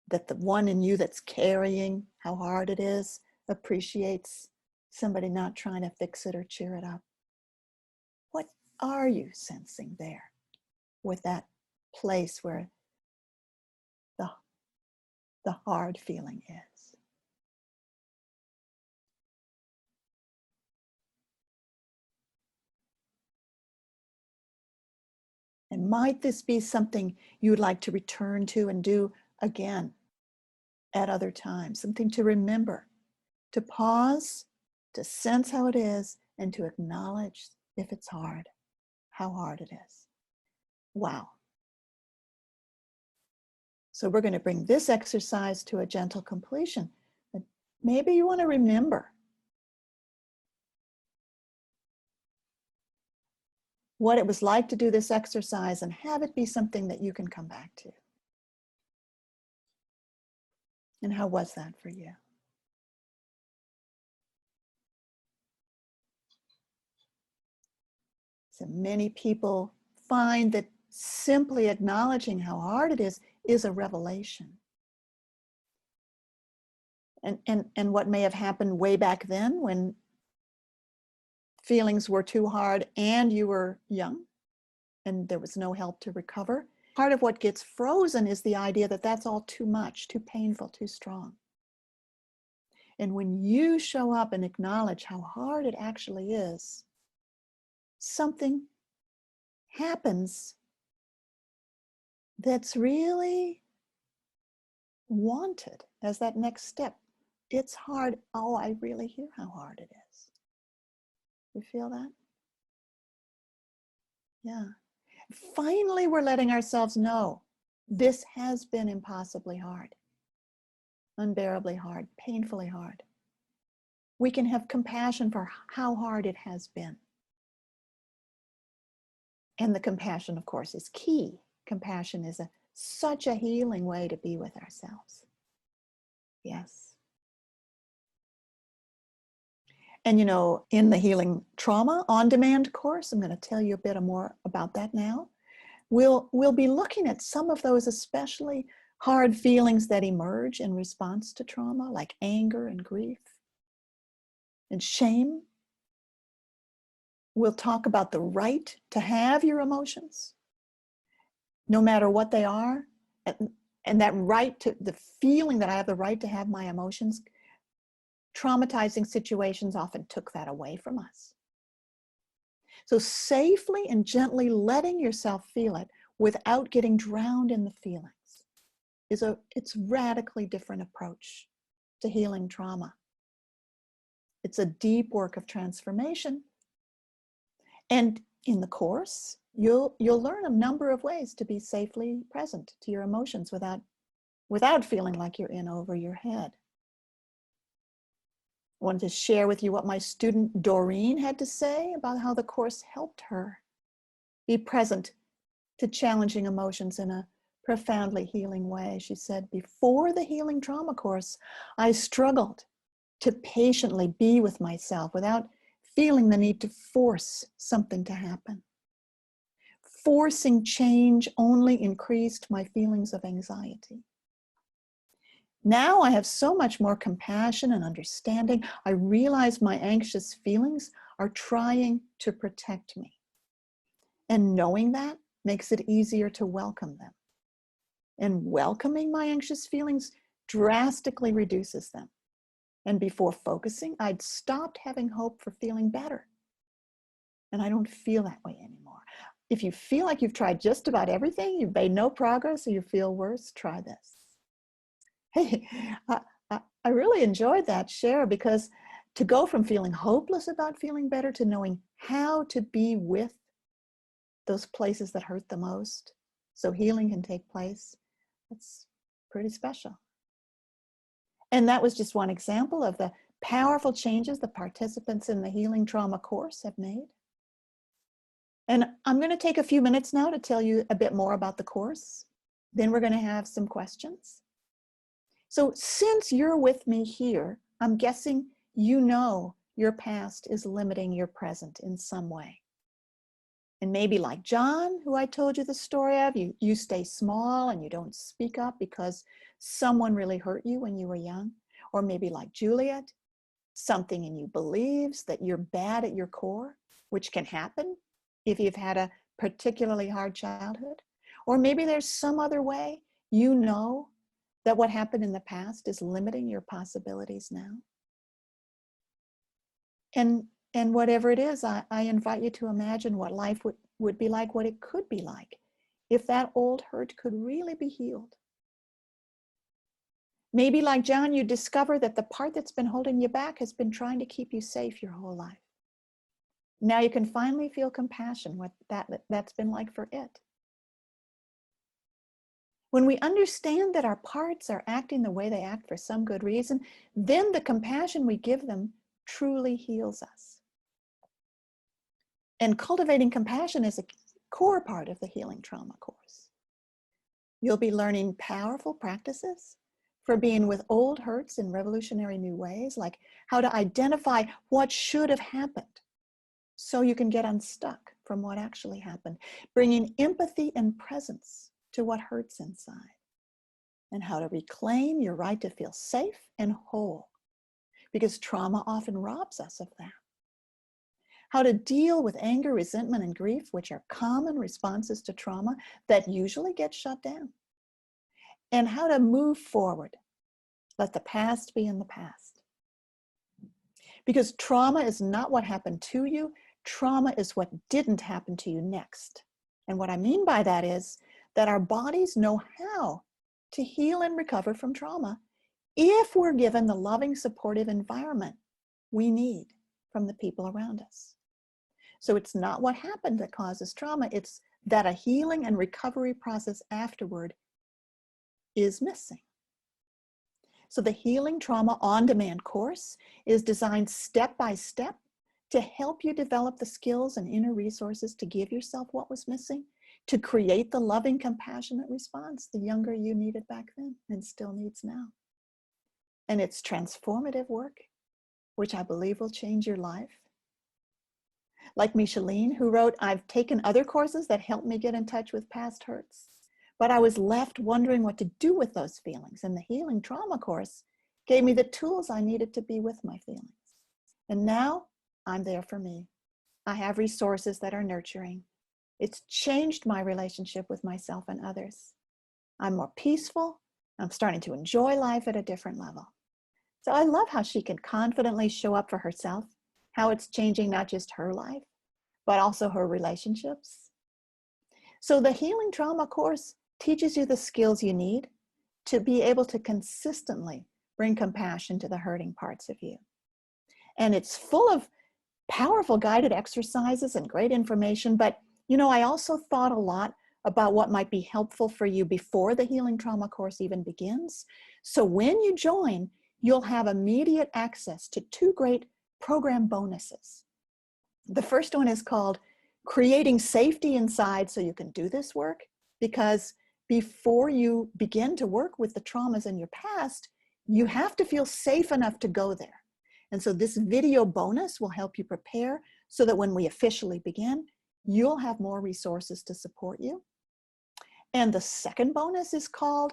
That the one in you that's carrying how hard it is appreciates somebody not trying to fix it or cheer it up? What are you sensing there with that place where the hard feeling is? And might this be something you would like to return to and do again at other times? Something to remember, to pause, to sense how it is, and to acknowledge if it's hard, how hard it is. Wow. So we're going to bring this exercise to a gentle completion. But maybe you want to remember what it was like to do this exercise and have it be something that you can come back to. And how was that for you? So many people find that simply acknowledging how hard it is a revelation. And what may have happened way back then when feelings were too hard and you were young and there was no help to recover. Part of what gets frozen is the idea that that's all too much, too painful, too strong. And when you show up and acknowledge how hard it actually is, something happens that's really wanted as that next step. It's hard. Oh, I really hear how hard it is. You feel that? Yeah. Finally, we're letting ourselves know this has been impossibly hard, unbearably hard, painfully hard. We can have compassion for how hard it has been. And the compassion, of course, is key. Compassion is such a healing way to be with ourselves. Yes. And you know, in the Healing Trauma On-Demand course, I'm going to tell you a bit more about that now. We'll be looking at some of those especially hard feelings that emerge in response to trauma, like anger and grief and shame. We'll talk about the right to have your emotions, no matter what they are, and that right to, the feeling that I have the right to have my emotions. Traumatizing situations often took that away from us. So safely and gently letting yourself feel it without getting drowned in the feelings it's radically different approach to healing trauma. It's a deep work of transformation. And in the course, you'll learn a number of ways to be safely present to your emotions without feeling like you're in over your head. I wanted to share with you what my student Doreen had to say about how the course helped her be present to challenging emotions in a profoundly healing way. She said, before the Healing Trauma course, I struggled to patiently be with myself without feeling the need to force something to happen. Forcing change only increased my feelings of anxiety. Now I have so much more compassion and understanding. I realize my anxious feelings are trying to protect me. And knowing that makes it easier to welcome them. And welcoming my anxious feelings drastically reduces them. And before focusing, I'd stopped having hope for feeling better. And I don't feel that way anymore. If you feel like you've tried just about everything, you've made no progress, or you feel worse, try this. Hey, I really enjoyed that share, because to go from feeling hopeless about feeling better to knowing how to be with those places that hurt the most, so healing can take place. That's pretty special. And that was just one example of the powerful changes the participants in the Healing Trauma course have made. And I'm going to take a few minutes now to tell you a bit more about the course. Then we're going to have some questions. So since you're with me here, I'm guessing you know your past is limiting your present in some way. And maybe like John, who I told you the story of, you stay small and you don't speak up because someone really hurt you when you were young. Or maybe like Juliet, something in you believes that you're bad at your core, which can happen if you've had a particularly hard childhood. Or maybe there's some other way you know that what happened in the past is limiting your possibilities now. And whatever it is, I invite you to imagine what life would be like, what it could be like, if that old hurt could really be healed. Maybe like John, you discover that the part that's been holding you back has been trying to keep you safe your whole life. Now you can finally feel compassion, what that's been like for it. When we understand that our parts are acting the way they act for some good reason, then the compassion we give them truly heals us. And cultivating compassion is a core part of the Healing Trauma course. You'll be learning powerful practices for being with old hurts in revolutionary new ways, like how to identify what should have happened so you can get unstuck from what actually happened, bringing empathy and presence to what hurts inside, and how to reclaim your right to feel safe and whole, because trauma often robs us of that. How to deal with anger, resentment, and grief, which are common responses to trauma that usually get shut down. And how to move forward. Let the past be in the past. Because trauma is not what happened to you. Trauma is what didn't happen to you next. And what I mean by that is that our bodies know how to heal and recover from trauma if we're given the loving, supportive environment we need from the people around us. So it's not what happened that causes trauma, it's that a healing and recovery process afterward is missing. So the Healing Trauma On-Demand course is designed step by step to help you develop the skills and inner resources to give yourself what was missing, to create the loving, compassionate response the younger you needed back then and still needs now. And it's transformative work, which I believe will change your life. Like Micheline, who wrote, I've taken other courses that helped me get in touch with past hurts, but I was left wondering what to do with those feelings. And the Healing Trauma course gave me the tools I needed to be with my feelings. And now I'm there for me. I have resources that are nurturing. It's changed my relationship with myself and others. I'm more peaceful. I'm starting to enjoy life at a different level. So I love how she can confidently show up for herself, how it's changing not just her life, but also her relationships. So the Healing Trauma course teaches you the skills you need to be able to consistently bring compassion to the hurting parts of you. And it's full of powerful guided exercises and great information, but I also thought a lot about what might be helpful for you before the Healing Trauma course even begins. So when you join, you'll have immediate access to two great program bonuses. The first one is called Creating Safety Inside So You Can Do This Work, because before you begin to work with the traumas in your past, you have to feel safe enough to go there. And so this video bonus will help you prepare so that when we officially begin, you'll have more resources to support you. And the second bonus is called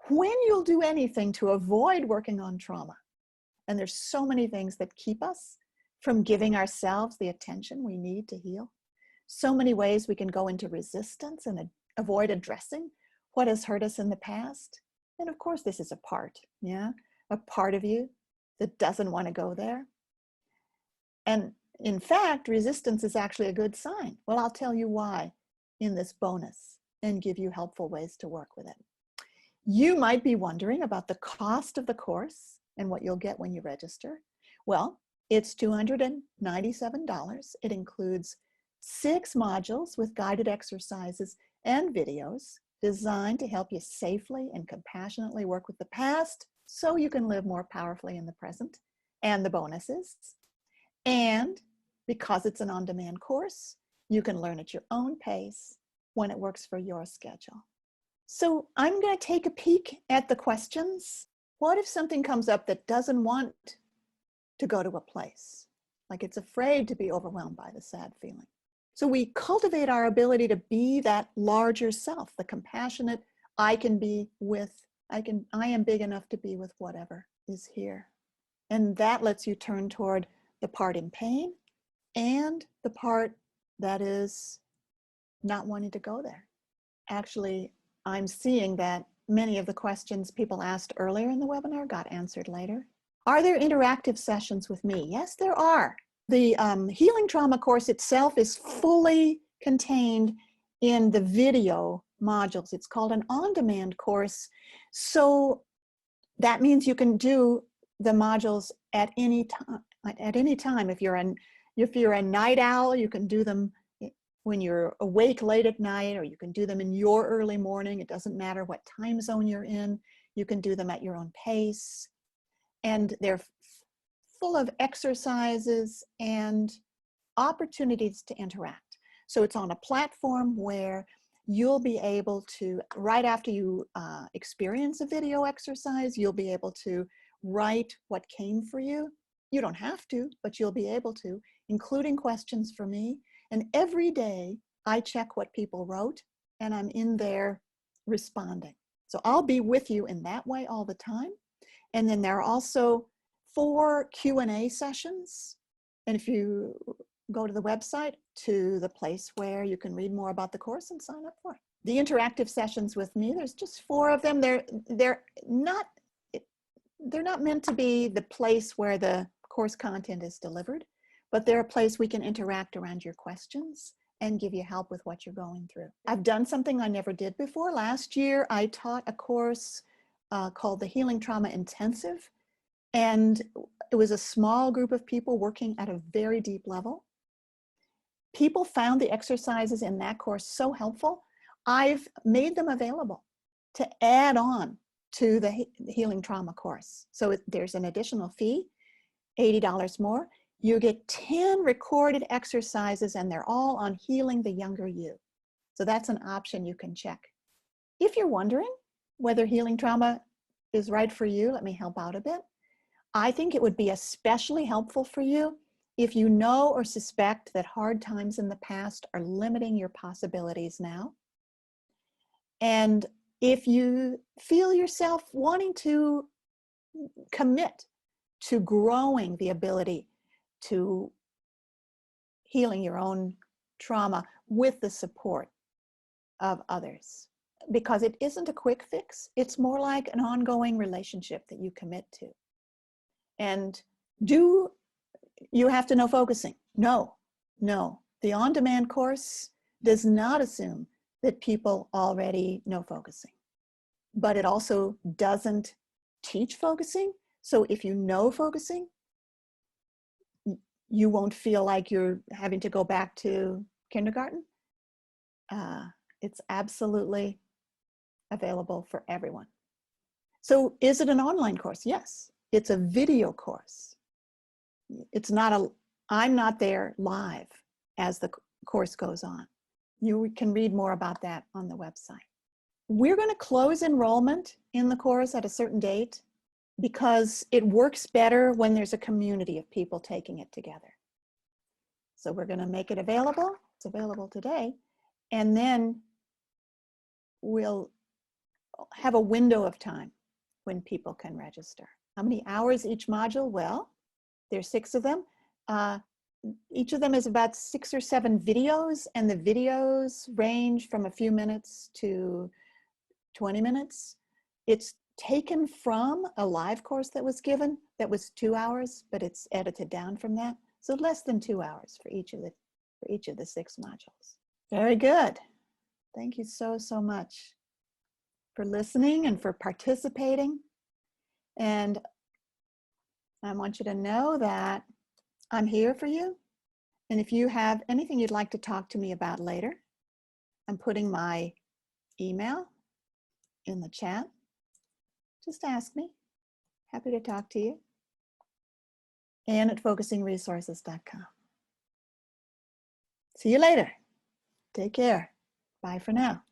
When You'll Do Anything to Avoid Working on Trauma. And there's so many things that keep us from giving ourselves the attention we need to heal. So many ways we can go into resistance and avoid addressing what has hurt us in the past. And of course, this is a part of you that doesn't want to go there. And in fact, resistance is actually a good sign. Well, I'll tell you why in this bonus and give you helpful ways to work with it. You might be wondering about the cost of the course and what you'll get when you register. Well, it's $297. It includes 6 modules with guided exercises and videos designed to help you safely and compassionately work with the past so you can live more powerfully in the present, and the bonuses. And because it's an on-demand course, you can learn at your own pace when it works for your schedule. So I'm going to take a peek at the questions. What if something comes up that doesn't want to go to a place? Like it's afraid to be overwhelmed by the sad feeling. So we cultivate our ability to be that larger self, the compassionate, I am big enough to be with whatever is here. And that lets you turn toward the part in pain and the part that is not wanting to go there. Actually, I'm seeing that many of the questions people asked earlier in the webinar got answered later. Are there interactive sessions with me? Yes, there are. The healing trauma course itself is fully contained in the video modules. It's called an on-demand course. So that means you can do the modules at any time. If you're a night owl, you can do them when you're awake late at night, or you can do them in your early morning. It doesn't matter what time zone you're in. You can do them at your own pace. And they're full of exercises and opportunities to interact. So it's on a platform where you'll be able to, right after you experience a video exercise, you'll be able to write what came for you. You don't have to, but you'll be able to, including questions for me. And every day I check what people wrote, and I'm in there responding. So I'll be with you in that way all the time. And then there are also 4 Q&A sessions. And if you go to the website, to the place where you can read more about the course and sign up for it. The interactive sessions with me, there's just 4 of them. They're not meant to be the place where the course content is delivered, but they're a place we can interact around your questions and give you help with what you're going through. I've done something I never did before. Last year, I taught a course called the Healing Trauma Intensive. And it was a small group of people working at a very deep level. People found the exercises in that course so helpful. I've made them available to add on to the Healing Trauma course. So there's an additional fee, $80 more. You get 10 recorded exercises, and they're all on healing the younger you. So that's an option you can check. If you're wondering whether healing trauma is right for you, let me help out a bit. I think it would be especially helpful for you if you know or suspect that hard times in the past are limiting your possibilities now. And if you feel yourself wanting to commit to growing the ability to healing your own trauma with the support of others, because it isn't a quick fix, it's more like an ongoing relationship that you commit to. And do you have to know focusing? No. The on-demand course does not assume that people already know focusing, but it also doesn't teach focusing. So if you know focusing, you won't feel like you're having to go back to kindergarten. It's absolutely available for everyone. So is it an online course? Yes. It's a video course. I'm not there live as the course goes on. You can read more about that on the website. We're going to close enrollment in the course at a certain date because it works better when there's a community of people taking it together. So we're going to make it available. It's available today. And then we'll have a window of time when people can register. How many hours each module? Well, there's 6 of them. Each of them is about 6 or 7 videos, and the videos range from a few minutes to 20 minutes. It's taken from a live course that was given that was 2 hours, but it's edited down from that. So less than 2 hours for each of the 6 modules. Very good. Thank you so much for listening and for participating. And I want you to know that I'm here for you. And if you have anything you'd like to talk to me about later, I'm putting my email in the chat. Just ask me. Happy to talk to you. Ann@focusingresources.com. See you later. Take care. Bye for now.